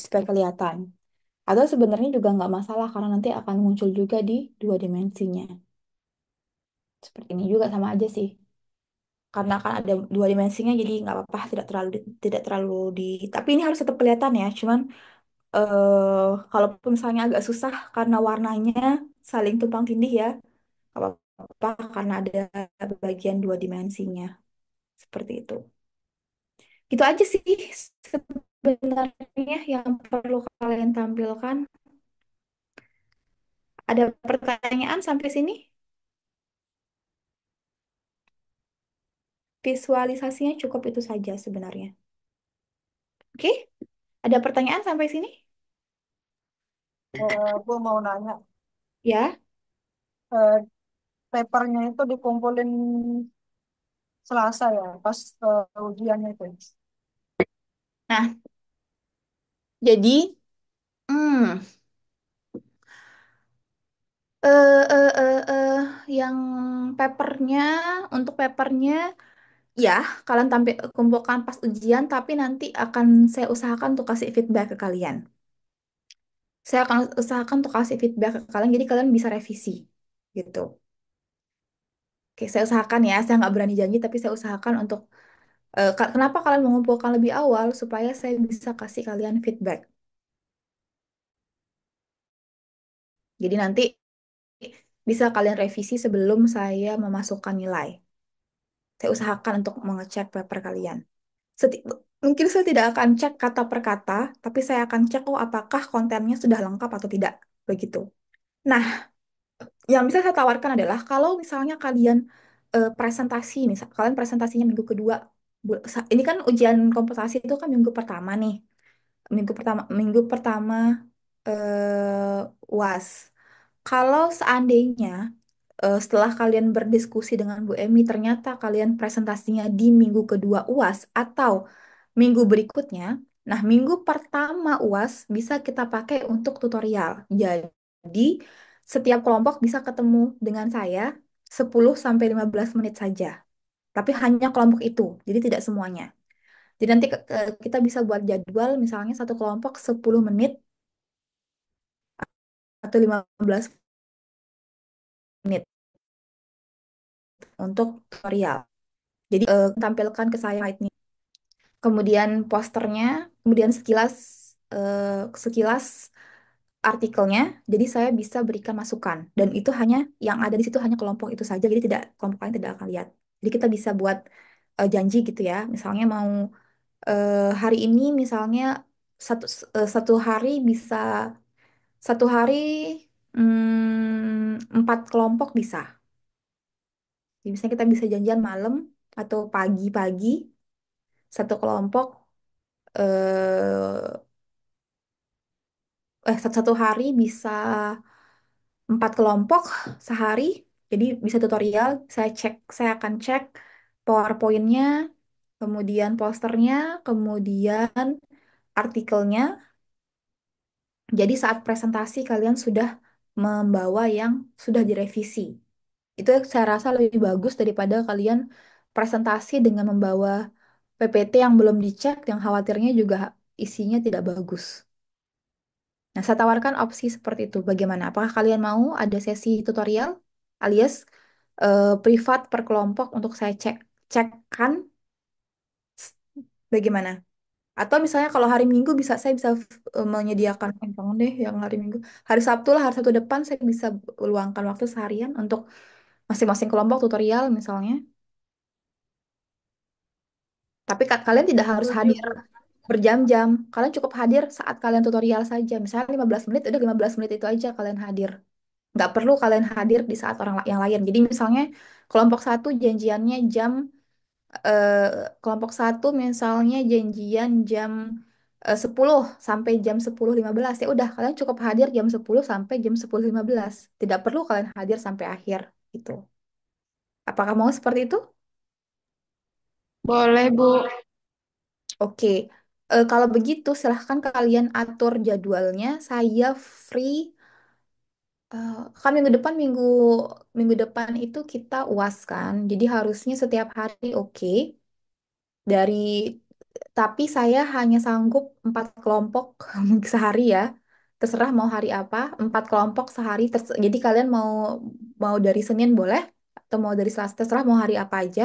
Supaya kelihatan. Atau sebenarnya juga nggak masalah karena nanti akan muncul juga di dua dimensinya. Seperti ini juga sama aja sih. Karena kan ada dua dimensinya jadi nggak apa-apa tidak terlalu di tapi ini harus tetap kelihatan ya. Cuman kalaupun misalnya agak susah karena warnanya saling tumpang tindih ya, nggak apa-apa karena ada bagian dua dimensinya seperti itu. Itu aja sih sebenarnya yang perlu kalian tampilkan. Ada pertanyaan sampai sini? Visualisasinya cukup itu saja sebenarnya. Oke? Ada pertanyaan sampai sini? Gue mau nanya, Ya. eh, papernya itu dikumpulin Selasa ya, pas ujiannya itu. Nah, jadi hmm, yang papernya untuk papernya ya kalian tampil kumpulkan pas ujian, tapi nanti akan saya usahakan untuk kasih feedback ke kalian. Saya akan usahakan untuk kasih feedback ke kalian, jadi kalian bisa revisi gitu. Oke, saya usahakan ya. Saya nggak berani janji, tapi saya usahakan untuk kenapa kalian mengumpulkan lebih awal supaya saya bisa kasih kalian feedback. Jadi nanti bisa kalian revisi sebelum saya memasukkan nilai. Saya usahakan untuk mengecek paper kalian. Seti- Mungkin saya tidak akan cek kata per kata, tapi saya akan cek oh apakah kontennya sudah lengkap atau tidak. Begitu. Nah, yang bisa saya tawarkan adalah kalau misalnya kalian presentasi, misal kalian presentasinya minggu kedua, ini kan ujian kompetensi itu kan minggu pertama nih, minggu pertama UAS. Kalau seandainya setelah kalian berdiskusi dengan Bu Emi, ternyata kalian presentasinya di minggu kedua UAS atau minggu berikutnya. Nah, minggu pertama UAS bisa kita pakai untuk tutorial. Jadi, setiap kelompok bisa ketemu dengan saya 10 sampai 15 menit saja. Tapi hanya kelompok itu, jadi tidak semuanya. Jadi nanti kita bisa buat jadwal misalnya satu kelompok 10 menit atau 15 menit untuk tutorial. Jadi tampilkan ke saya slide-nya. Kemudian posternya, kemudian sekilas sekilas artikelnya. Jadi saya bisa berikan masukan dan itu hanya yang ada di situ hanya kelompok itu saja. Jadi tidak kelompok lain tidak akan lihat. Jadi kita bisa buat janji gitu ya. Misalnya mau hari ini misalnya satu hari bisa satu hari 4 kelompok bisa. Jadi misalnya kita bisa janjian malam atau pagi-pagi satu kelompok eh satu hari bisa 4 kelompok sehari. Jadi bisa tutorial. Saya akan cek PowerPoint-nya, kemudian posternya, kemudian artikelnya. Jadi saat presentasi kalian sudah membawa yang sudah direvisi. Itu saya rasa lebih bagus daripada kalian presentasi dengan membawa PPT yang belum dicek, yang khawatirnya juga isinya tidak bagus. Nah, saya tawarkan opsi seperti itu. Bagaimana? Apakah kalian mau ada sesi tutorial alias privat per kelompok untuk saya cekkan bagaimana. Atau misalnya kalau hari Minggu saya bisa menyediakan jangan deh yang hari Minggu. Hari Sabtu lah, hari Sabtu depan saya bisa luangkan waktu seharian untuk masing-masing kelompok tutorial misalnya. Tapi kalian tidak harus Setuju, hadir Bu. berjam-jam. Kalian cukup hadir saat kalian tutorial saja. Misalnya 15 menit, udah 15 menit itu aja kalian hadir. Nggak perlu kalian hadir di saat yang lain. Jadi misalnya kelompok satu janjiannya eh, kelompok satu misalnya janjian jam 10 sampai jam 10.15. Ya udah, kalian cukup hadir jam 10 sampai jam 10.15. Tidak perlu kalian hadir sampai akhir gitu. Apakah mau seperti itu? Boleh, Bu. Oke. Kalau begitu silahkan kalian atur jadwalnya. Saya free kan minggu depan minggu depan itu kita UAS kan. Jadi harusnya setiap hari oke. Dari tapi saya hanya sanggup 4 kelompok sehari ya. Terserah mau hari apa, 4 kelompok sehari. Jadi kalian mau mau dari Senin boleh atau mau dari Selasa terserah mau hari apa aja.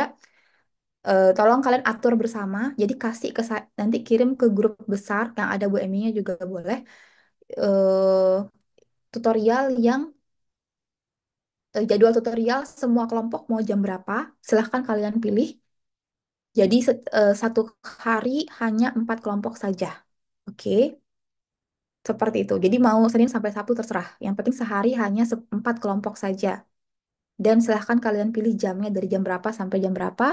Tolong kalian atur bersama. Jadi kasih nanti kirim ke grup besar yang ada Bu Eminya juga boleh. eh Tutorial yang jadwal tutorial semua kelompok mau jam berapa. Silahkan kalian pilih. Jadi satu hari hanya 4 kelompok saja. Oke. Seperti itu. Jadi mau Senin sampai Sabtu terserah. Yang penting sehari hanya 4 kelompok saja. Dan silahkan kalian pilih jamnya dari jam berapa sampai jam berapa.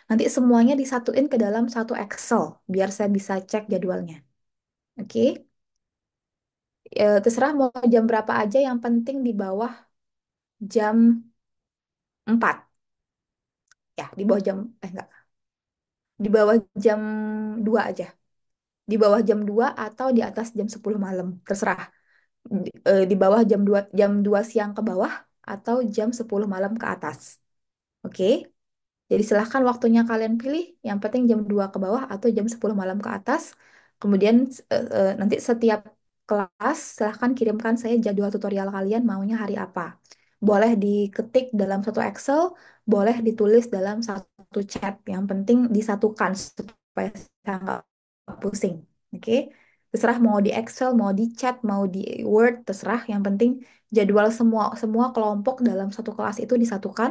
Nanti semuanya disatuin ke dalam satu Excel. Biar saya bisa cek jadwalnya. Oke. Terserah mau jam berapa aja. Yang penting di bawah jam 4. Ya, di bawah enggak. Di bawah jam 2 aja. Di bawah jam 2 atau di atas jam 10 malam. Terserah. Di bawah jam 2 siang ke bawah atau jam 10 malam ke atas. Oke. Jadi silahkan waktunya kalian pilih. Yang penting jam 2 ke bawah atau jam 10 malam ke atas. Kemudian nanti setiap kelas silahkan kirimkan saya jadwal tutorial kalian maunya hari apa. Boleh diketik dalam satu Excel, boleh ditulis dalam satu chat. Yang penting disatukan supaya saya nggak pusing. Oke. Terserah mau di Excel, mau di chat, mau di Word, terserah. Yang penting jadwal semua semua kelompok dalam satu kelas itu disatukan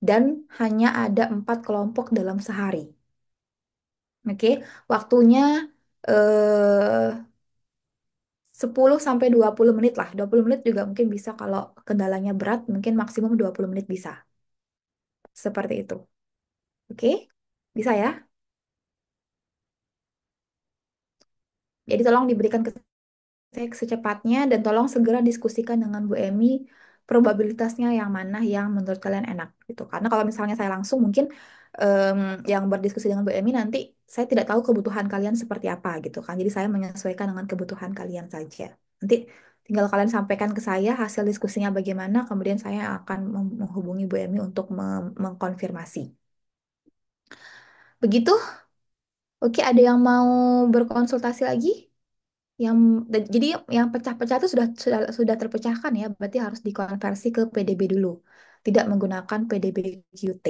dan hanya ada 4 kelompok dalam sehari. Oke, waktunya eh 10 sampai 20 menit lah. 20 menit juga mungkin bisa kalau kendalanya berat, mungkin maksimum 20 menit bisa. Seperti itu. Oke? Bisa ya? Jadi tolong diberikan cek secepatnya dan tolong segera diskusikan dengan Bu Emi probabilitasnya yang mana yang menurut kalian enak gitu. Karena kalau misalnya saya langsung mungkin em, yang berdiskusi dengan Bu Emi nanti saya tidak tahu kebutuhan kalian seperti apa gitu kan. Jadi saya menyesuaikan dengan kebutuhan kalian saja. Nanti tinggal kalian sampaikan ke saya hasil diskusinya bagaimana, kemudian saya akan menghubungi Bu Emi untuk mengkonfirmasi. Begitu? Oke, ada yang mau berkonsultasi lagi? Yang jadi yang pecah-pecah itu sudah terpecahkan ya, berarti harus dikonversi ke PDB dulu. Tidak menggunakan PDB QT.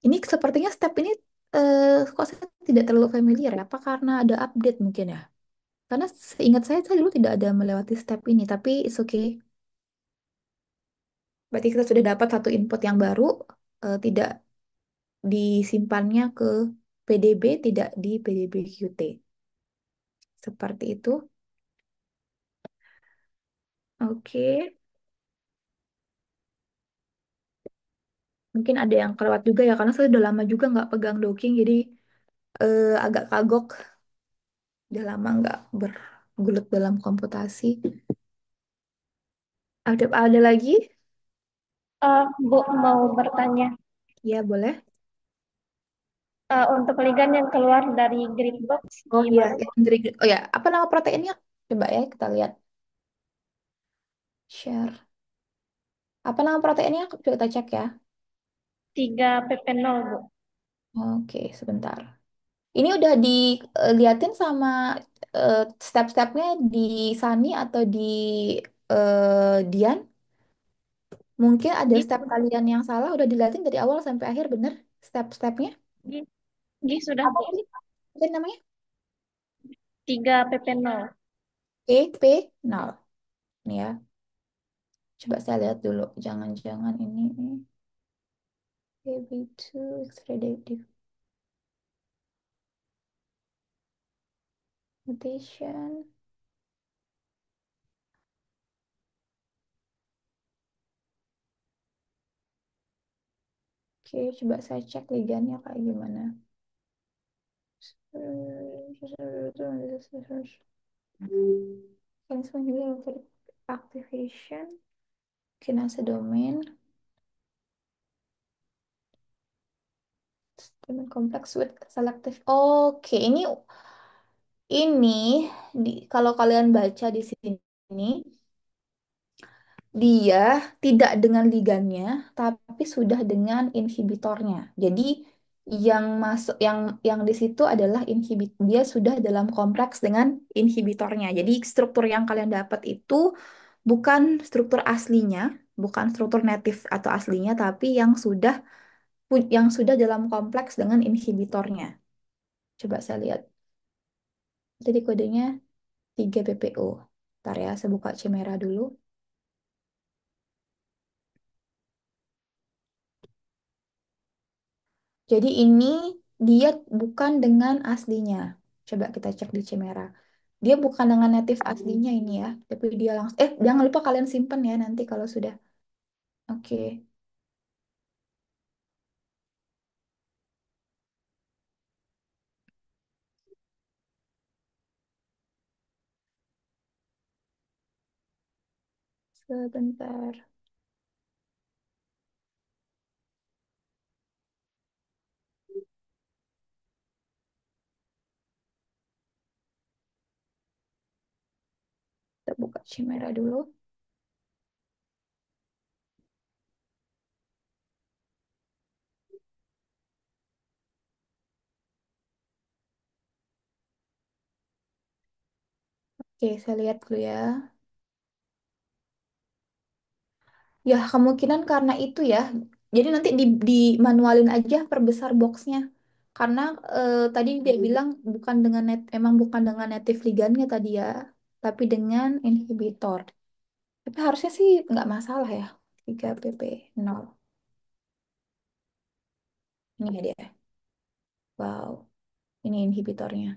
Ini sepertinya step ini kok saya tidak terlalu familiar ya? Apa karena ada update mungkin ya? Karena seingat saya dulu tidak ada melewati step ini, tapi it's okay. Berarti kita sudah dapat satu input yang baru, tidak disimpannya ke PDB, tidak di PDB QT. Seperti itu. Oke. Mungkin ada yang kelewat juga ya, karena saya udah lama juga nggak pegang docking, jadi agak kagok. Udah lama nggak bergelut dalam komputasi. Ada lagi? Bu, mau bertanya. Ya, boleh. Untuk ligan yang keluar dari grid box Oh iya, gimana, Bu? oh ya, apa nama proteinnya? Coba ya kita lihat. Share. Apa nama proteinnya? Coba kita cek ya. 3PP0, Bu. Oke, sebentar. Ini udah diliatin sama step-stepnya di Sani atau di Dian? Mungkin ada Gitu. step kalian yang salah, udah dilihatin dari awal sampai akhir, bener step-stepnya. Gi- Gi sudah Apa Bu. tadi? Apa tadi namanya? 3PP0. PP0. Nih ya, coba saya lihat dulu. Jangan-jangan ini KB2 extraditive mutation. Oke, coba saya cek liganya kayak gimana. Activation, kinase domain, domain complex with selective. Oke, ini kalau kalian baca di sini, dia tidak dengan ligannya, tapi sudah dengan inhibitornya. Jadi yang masuk yang di situ adalah dia sudah dalam kompleks dengan inhibitornya. Jadi struktur yang kalian dapat itu bukan struktur aslinya, bukan struktur native atau aslinya, tapi yang sudah dalam kompleks dengan inhibitornya. Coba saya lihat. Jadi kodenya 3PPO. Ntar ya, saya buka Chimera dulu. Jadi ini dia bukan dengan aslinya. Coba kita cek di Chimera. Dia bukan dengan native aslinya ini ya, tapi dia langsung jangan lupa kalian simpen ya nanti kalau sudah. Oke, sebentar. Kita buka Chimera dulu. Oke, saya lihat dulu ya. Ya, kemungkinan karena itu ya. Jadi nanti di manualin aja perbesar boxnya. Karena tadi dia bilang emang bukan dengan native ligandnya tadi ya, tapi dengan inhibitor. Tapi harusnya sih nggak masalah ya. 3PP0. Ini ya dia. Wow, ini inhibitornya.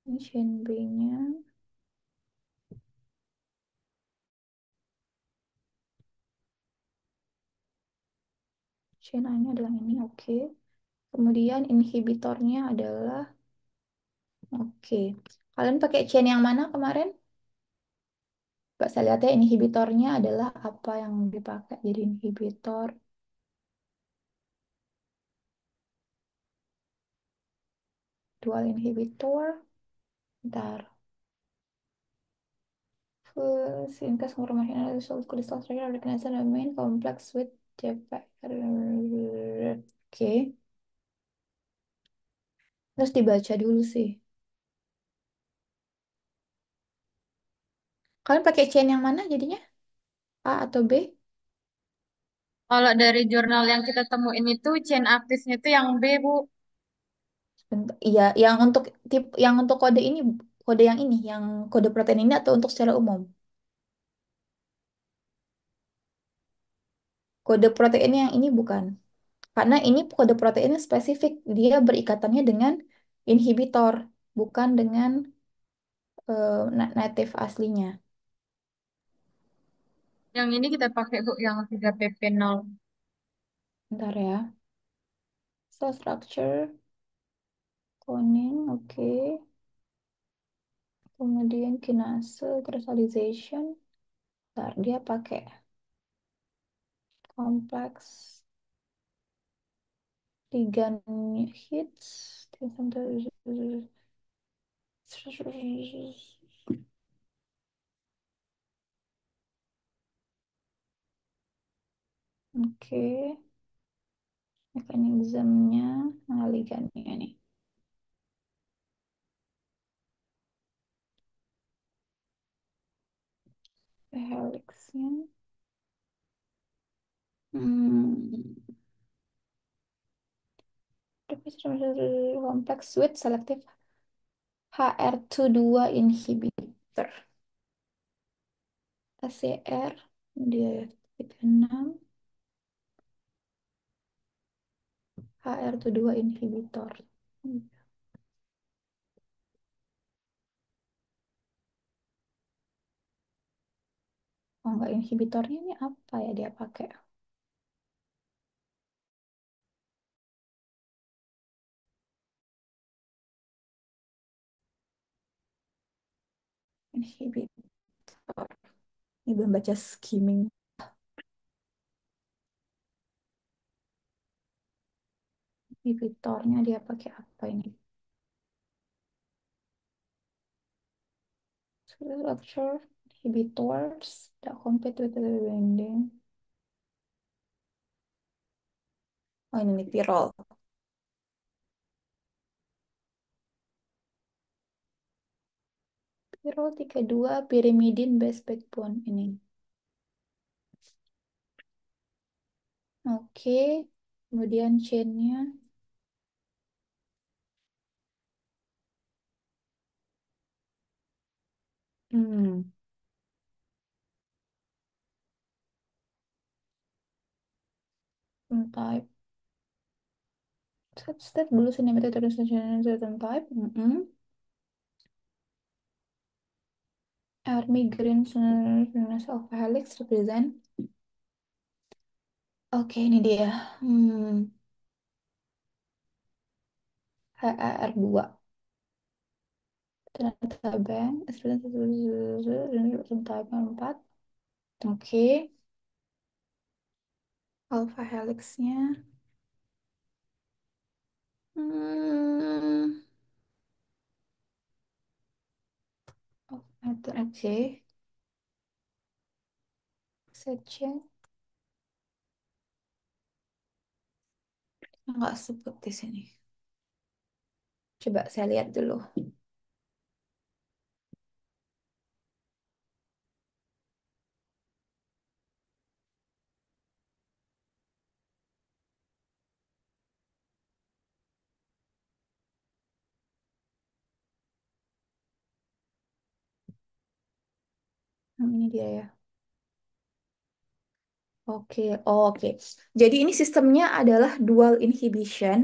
Ini chain B-nya. Chain A-nya adalah ini, oke. Kemudian inhibitornya adalah, oke. Kalian pakai chain yang mana kemarin? Pak, saya lihat ya inhibitornya adalah apa yang dipakai jadi inhibitor. Dual inhibitor. Bentar. Singkat information result crystal structure recognition domain complex with JPR. Oke. Terus dibaca dulu sih. Kalian pakai chain yang mana jadinya? A atau B? Kalau dari jurnal yang kita temuin itu chain aktifnya itu yang B, Bu. Iya, yang untuk kode ini, yang kode protein ini atau untuk secara umum? Kode protein yang ini bukan. Karena ini kode proteinnya spesifik, dia berikatannya dengan inhibitor, bukan dengan native aslinya. Yang ini kita pakai, Bu, yang 3PP0. Bentar ya. Cell structure, cloning, oke. Kemudian kinase, crystallization. Bentar, dia pakai kompleks ligand hits. Oke, mekanismenya, nah ligandnya nih. Helixnya. Hmm. Complex with selective HR2 inhibitor. ACR dia ya, tipe 6 HR2 inhibitor. Oh enggak, inhibitornya ini apa ya dia pakai? Inhibitor. Ini belum baca skimming. Inhibitornya dia pakai apa ini? Structure inhibitors that compete with the binding. Oh ini nih, pirol. Pirol 32 pyrimidine base backbone ini. Oke. Kemudian chainnya. Hmm. Type. Step dulu cinematic translation certain type. Army green of helix represent. Oke, ini dia. Hmm. HAR2. Ternyata bank. Type 4. Oke. Alpha helixnya. Hmm. Oh, itu oke. Saya cek. Nggak sebut di sini. Coba saya lihat dulu. Ini dia ya. Oke, oh, oke. Jadi ini sistemnya adalah dual inhibition.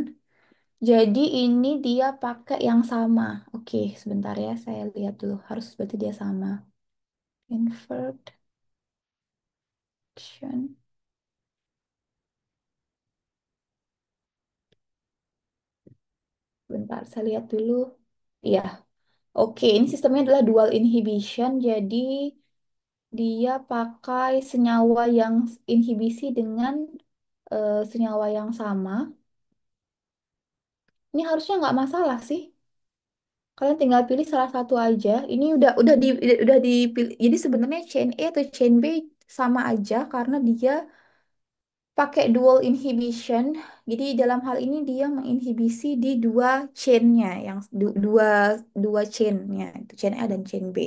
Jadi ini dia pakai yang sama. Oke, sebentar ya, saya lihat dulu. Harus berarti dia sama. Invert action. Bentar, saya lihat dulu. Iya, oke. Ini sistemnya adalah dual inhibition. Jadi dia pakai senyawa yang inhibisi dengan senyawa yang sama. Ini harusnya nggak masalah sih. Kalian tinggal pilih salah satu aja. Ini udah dipilih. Jadi sebenarnya chain A atau chain B sama aja karena dia pakai dual inhibition. Jadi dalam hal ini dia menginhibisi di dua chainnya yang dua dua chainnya itu chain A dan chain B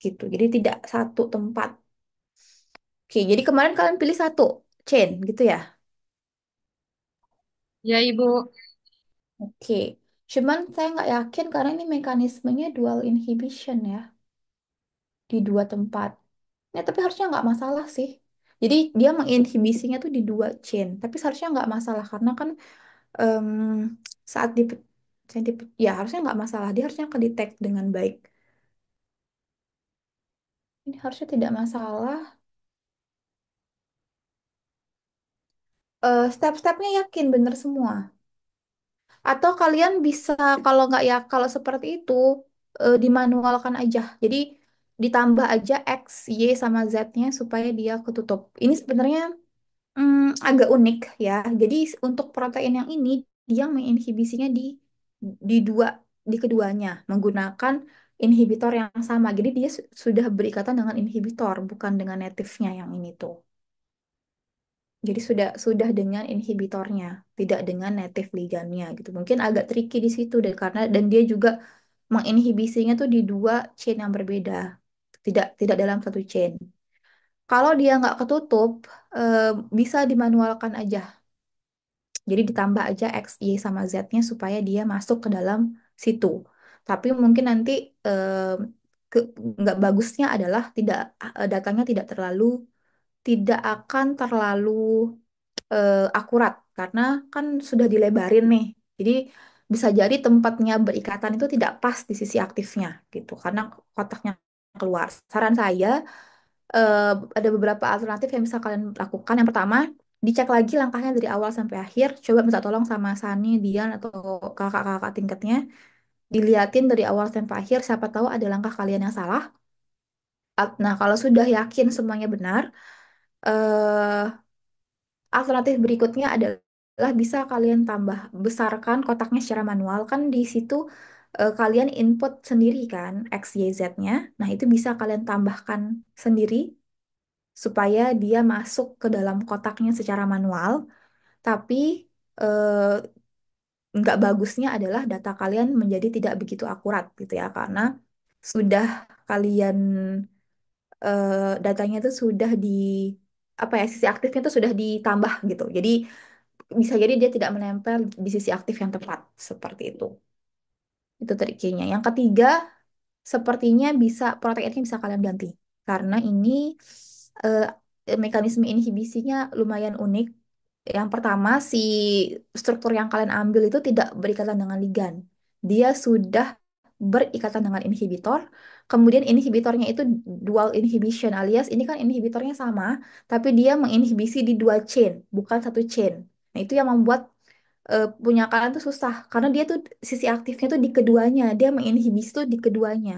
gitu. Jadi tidak satu tempat. Oke, jadi kemarin kalian pilih satu chain gitu ya. Ya, Ibu. Oke. Cuman saya nggak yakin karena ini mekanismenya dual inhibition ya di dua tempat. Ya, tapi harusnya nggak masalah sih. Jadi dia menginhibisinya tuh di dua chain. Tapi seharusnya nggak masalah karena kan em, saat ya harusnya nggak masalah. Dia harusnya kedetek dengan baik. Ini harusnya tidak masalah. Step-stepnya yakin bener semua. Atau kalian bisa kalau nggak ya kalau seperti itu dimanualkan aja. Jadi ditambah aja X, Y sama Z-nya supaya dia ketutup. Ini sebenarnya agak unik ya. Jadi untuk protein yang ini dia menginhibisinya di dua di keduanya menggunakan inhibitor yang sama. Jadi dia sudah berikatan dengan inhibitor bukan dengan native-nya yang ini tuh. Jadi sudah dengan inhibitornya, tidak dengan native ligandnya gitu. Mungkin agak tricky di situ deh karena dan dia juga menginhibisinya tuh di dua chain yang berbeda. Tidak tidak dalam satu chain. Kalau dia nggak ketutup, eh, bisa dimanualkan aja. Jadi ditambah aja X, Y, sama Z-nya supaya dia masuk ke dalam situ. Tapi mungkin nanti eh, ke, nggak bagusnya adalah tidak datanya tidak akan terlalu akurat karena kan sudah dilebarin nih. Jadi bisa jadi tempatnya berikatan itu tidak pas di sisi aktifnya gitu karena kotaknya keluar. Saran saya eh, ada beberapa alternatif yang bisa kalian lakukan. Yang pertama, dicek lagi langkahnya dari awal sampai akhir. Coba minta tolong sama Sani, Dian, atau kakak-kakak tingkatnya. Diliatin dari awal sampai akhir, siapa tahu ada langkah kalian yang salah. Nah, kalau sudah yakin semuanya benar, eh, alternatif berikutnya adalah bisa kalian tambah besarkan kotaknya secara manual. Kan di situ kalian input sendiri kan X, Y, Z-nya. Nah, itu bisa kalian tambahkan sendiri supaya dia masuk ke dalam kotaknya secara manual, tapi eh, nggak bagusnya adalah data kalian menjadi tidak begitu akurat gitu ya, karena sudah kalian datanya itu sudah di apa ya sisi aktifnya itu sudah ditambah gitu. Jadi bisa jadi dia tidak menempel di sisi aktif yang tepat seperti itu. Itu triknya. Yang ketiga, sepertinya proteinnya bisa kalian ganti karena ini eh, mekanisme inhibisinya lumayan unik. Yang pertama, si struktur yang kalian ambil itu tidak berikatan dengan ligan. Dia sudah berikatan dengan inhibitor. Kemudian inhibitornya itu dual inhibition alias ini kan inhibitornya sama, tapi dia menginhibisi di dua chain, bukan satu chain. Nah, itu yang membuat punya kalian tuh susah karena dia tuh sisi aktifnya tuh di keduanya, dia menginhibisi tuh di keduanya.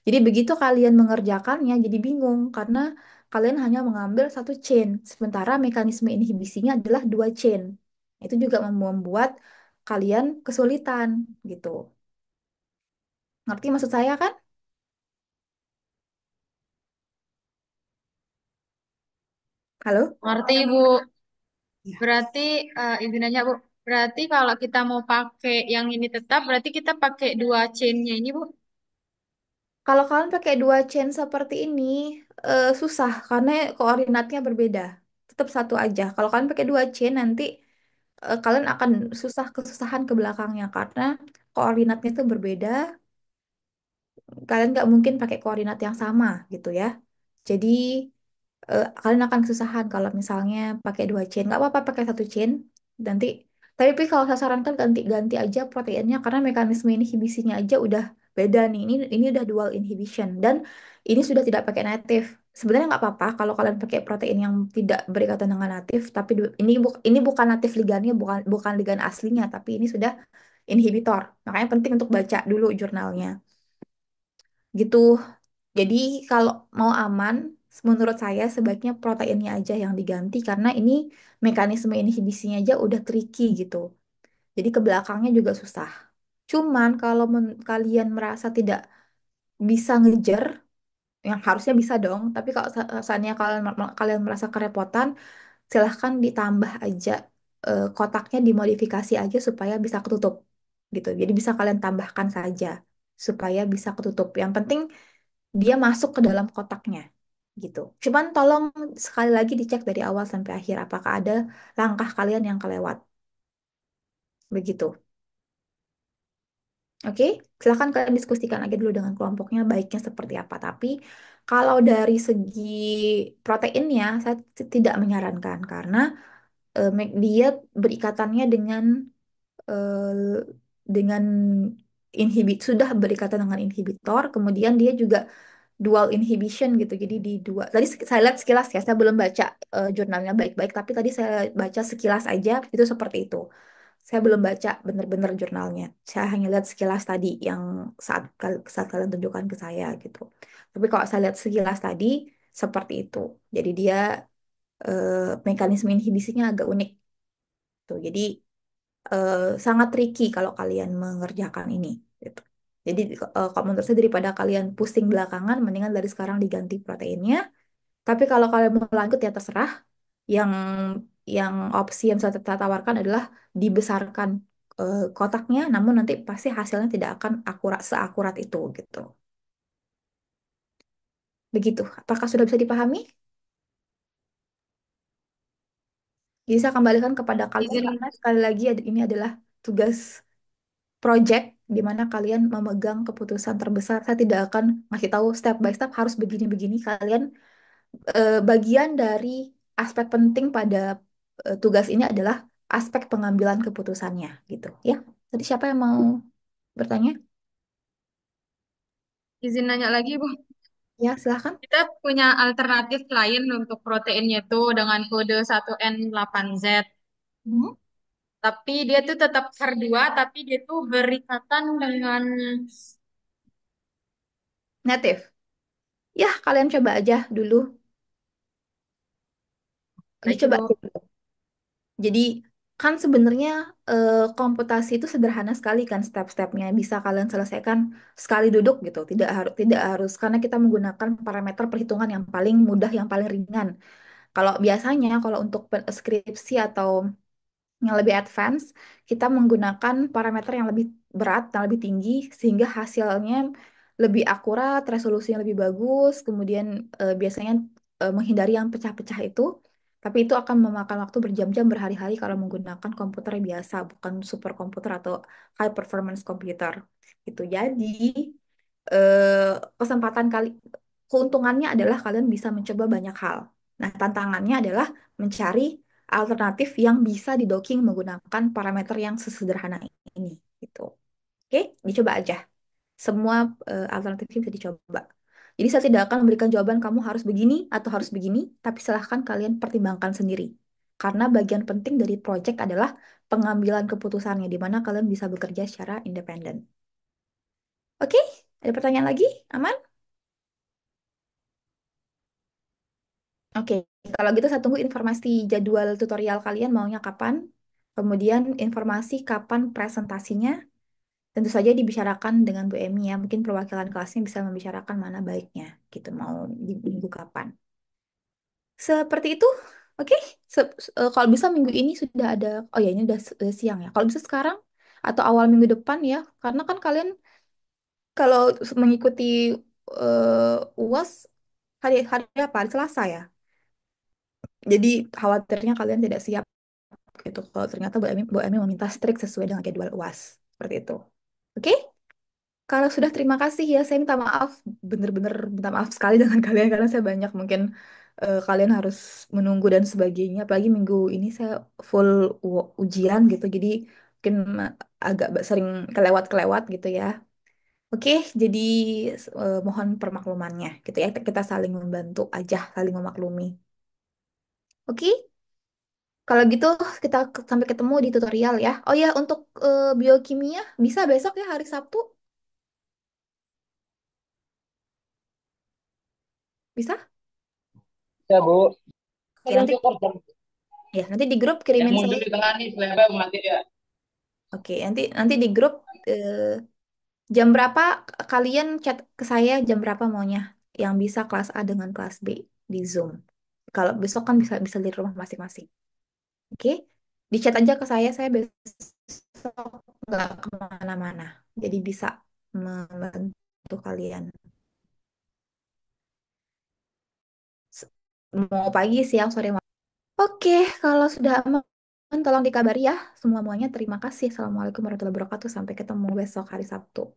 Jadi begitu kalian mengerjakannya jadi bingung karena kalian hanya mengambil satu chain, sementara mekanisme inhibisinya adalah dua chain. Itu juga membuat kalian kesulitan gitu. Ngerti maksud saya kan? Halo? Ngerti, Bu. Ya. Berarti, Ibu nanya, Bu. Berarti kalau kita mau pakai yang ini tetap, berarti kita pakai dua chain-nya ini, Bu. Kalau kalian pakai dua chain seperti ini susah karena koordinatnya berbeda. Tetap satu aja. Kalau kalian pakai dua chain nanti kalian akan kesusahan ke belakangnya karena koordinatnya itu berbeda. Kalian nggak mungkin pakai koordinat yang sama gitu ya. Jadi kalian akan kesusahan kalau misalnya pakai dua chain. Nggak apa-apa pakai satu chain. Nanti, tapi kalau saya sarankan ganti-ganti aja proteinnya karena mekanisme inhibisinya aja udah beda nih. Ini udah dual inhibition dan ini sudah tidak pakai native. Sebenarnya nggak apa-apa kalau kalian pakai protein yang tidak berikatan dengan native, tapi ini bukan native ligannya, bukan bukan ligan aslinya, tapi ini sudah inhibitor. Makanya penting untuk baca dulu jurnalnya. Gitu. Jadi kalau mau aman, menurut saya sebaiknya proteinnya aja yang diganti karena ini mekanisme inhibisinya aja udah tricky gitu. Jadi ke belakangnya juga susah. Cuman kalau kalian merasa tidak bisa ngejar, yang harusnya bisa dong. Tapi kalau seandainya kalian merasa kerepotan, silahkan ditambah aja kotaknya dimodifikasi aja supaya bisa ketutup gitu. Jadi bisa kalian tambahkan saja supaya bisa ketutup. Yang penting dia masuk ke dalam kotaknya gitu. Cuman tolong sekali lagi dicek dari awal sampai akhir apakah ada langkah kalian yang kelewat. Begitu. Oke, silahkan kalian diskusikan lagi dulu dengan kelompoknya baiknya seperti apa. Tapi kalau dari segi proteinnya, saya tidak menyarankan karena dia berikatannya eh, dengan sudah berikatan dengan inhibitor, kemudian dia juga dual inhibition gitu. Jadi di dua. Tadi saya lihat sekilas ya, saya belum baca jurnalnya baik-baik, tapi tadi saya baca sekilas aja itu seperti itu. Saya belum baca bener-bener jurnalnya. Saya hanya lihat sekilas tadi yang saat kalian tunjukkan ke saya gitu. Tapi kalau saya lihat sekilas tadi seperti itu. Jadi dia mekanisme inhibisinya agak unik tuh. Jadi eh, sangat tricky kalau kalian mengerjakan ini gitu. Jadi kalau menurut saya daripada kalian pusing belakangan, mendingan dari sekarang diganti proteinnya. Tapi kalau kalian mau lanjut ya terserah. Yang opsi yang saya tawarkan adalah dibesarkan kotaknya, namun nanti pasti hasilnya tidak akan seakurat itu gitu. Begitu. Apakah sudah bisa dipahami? Jadi saya kembalikan kepada kalian Izin karena sekali lagi ini adalah tugas project di mana kalian memegang keputusan terbesar. Saya tidak akan ngasih tahu step by step harus begini-begini. Kalian bagian dari aspek penting pada tugas ini adalah aspek pengambilan keputusannya gitu ya. Tadi siapa yang mau bertanya? izin nanya lagi, Bu. Ya, silahkan. Kita punya alternatif lain untuk proteinnya tuh dengan kode 1N8Z. Hmm. Tapi dia tuh tetap HER2, tapi dia tuh berikatan dengan Native. Ya, kalian coba aja dulu. lagi, Dicoba Bu. aja dulu. Jadi kan sebenarnya komputasi itu sederhana sekali kan step-stepnya bisa kalian selesaikan sekali duduk gitu. Tidak harus karena kita menggunakan parameter perhitungan yang paling mudah, yang paling ringan. Kalau biasanya kalau untuk skripsi atau yang lebih advance, kita menggunakan parameter yang lebih berat, yang lebih tinggi, sehingga hasilnya lebih akurat, resolusinya lebih bagus, kemudian biasanya menghindari yang pecah-pecah itu. Tapi itu akan memakan waktu berjam-jam, berhari-hari kalau menggunakan komputer biasa, bukan superkomputer atau high performance computer. Itu jadi kesempatan kali, keuntungannya adalah kalian bisa mencoba banyak hal. Nah, tantangannya adalah mencari alternatif yang bisa didocking menggunakan parameter yang sesederhana ini gitu. Oke, dicoba aja. Semua alternatifnya bisa dicoba. Jadi saya tidak akan memberikan jawaban kamu harus begini atau harus begini, tapi silahkan kalian pertimbangkan sendiri. Karena bagian penting dari project adalah pengambilan keputusannya, di mana kalian bisa bekerja secara independen. Oke, ada pertanyaan lagi? Aman? Oke, kalau gitu saya tunggu informasi jadwal tutorial kalian maunya kapan. Kemudian informasi kapan presentasinya. Tentu saja dibicarakan dengan Bu Emi ya. Mungkin perwakilan kelasnya bisa membicarakan mana baiknya. Gitu, mau di minggu kapan. Seperti itu. Oke, kalau bisa minggu ini sudah ada. Oh ya, ini udah siang ya. Kalau bisa sekarang atau awal minggu depan ya. Karena kan kalian kalau mengikuti UAS hari apa? Hari Selasa ya. Jadi khawatirnya kalian tidak siap gitu. Kalau ternyata Bu Emi meminta strict sesuai dengan jadwal UAS. Seperti itu. Oke? Kalau sudah terima kasih ya. Saya minta maaf. Bener-bener minta maaf sekali dengan kalian. Karena saya banyak mungkin kalian harus menunggu dan sebagainya. Apalagi minggu ini saya full ujian gitu. Jadi mungkin agak sering kelewat-kelewat gitu ya. Oke, jadi mohon permaklumannya gitu ya. Kita saling membantu aja, saling memaklumi. Oke? Kalau gitu kita sampai ketemu di tutorial ya. Oh ya, untuk biokimia bisa besok ya hari Sabtu? Bisa? Ya, Bu. Oke, nanti ya nanti di grup kirimin saya. Di tengah nih, selebay mati ya. Oke, nanti di grup eh, jam berapa kalian chat ke saya jam berapa maunya yang bisa kelas A dengan kelas B di Zoom. Kalau besok kan bisa bisa di rumah masing-masing. Oke, di chat aja ke saya besok nggak kemana-mana. Jadi bisa membantu kalian. Mau pagi, siang, sore, malam. Oke, kalau sudah aman, tolong dikabari ya semuanya. Terima kasih. Assalamualaikum warahmatullahi wabarakatuh. Sampai ketemu besok hari Sabtu.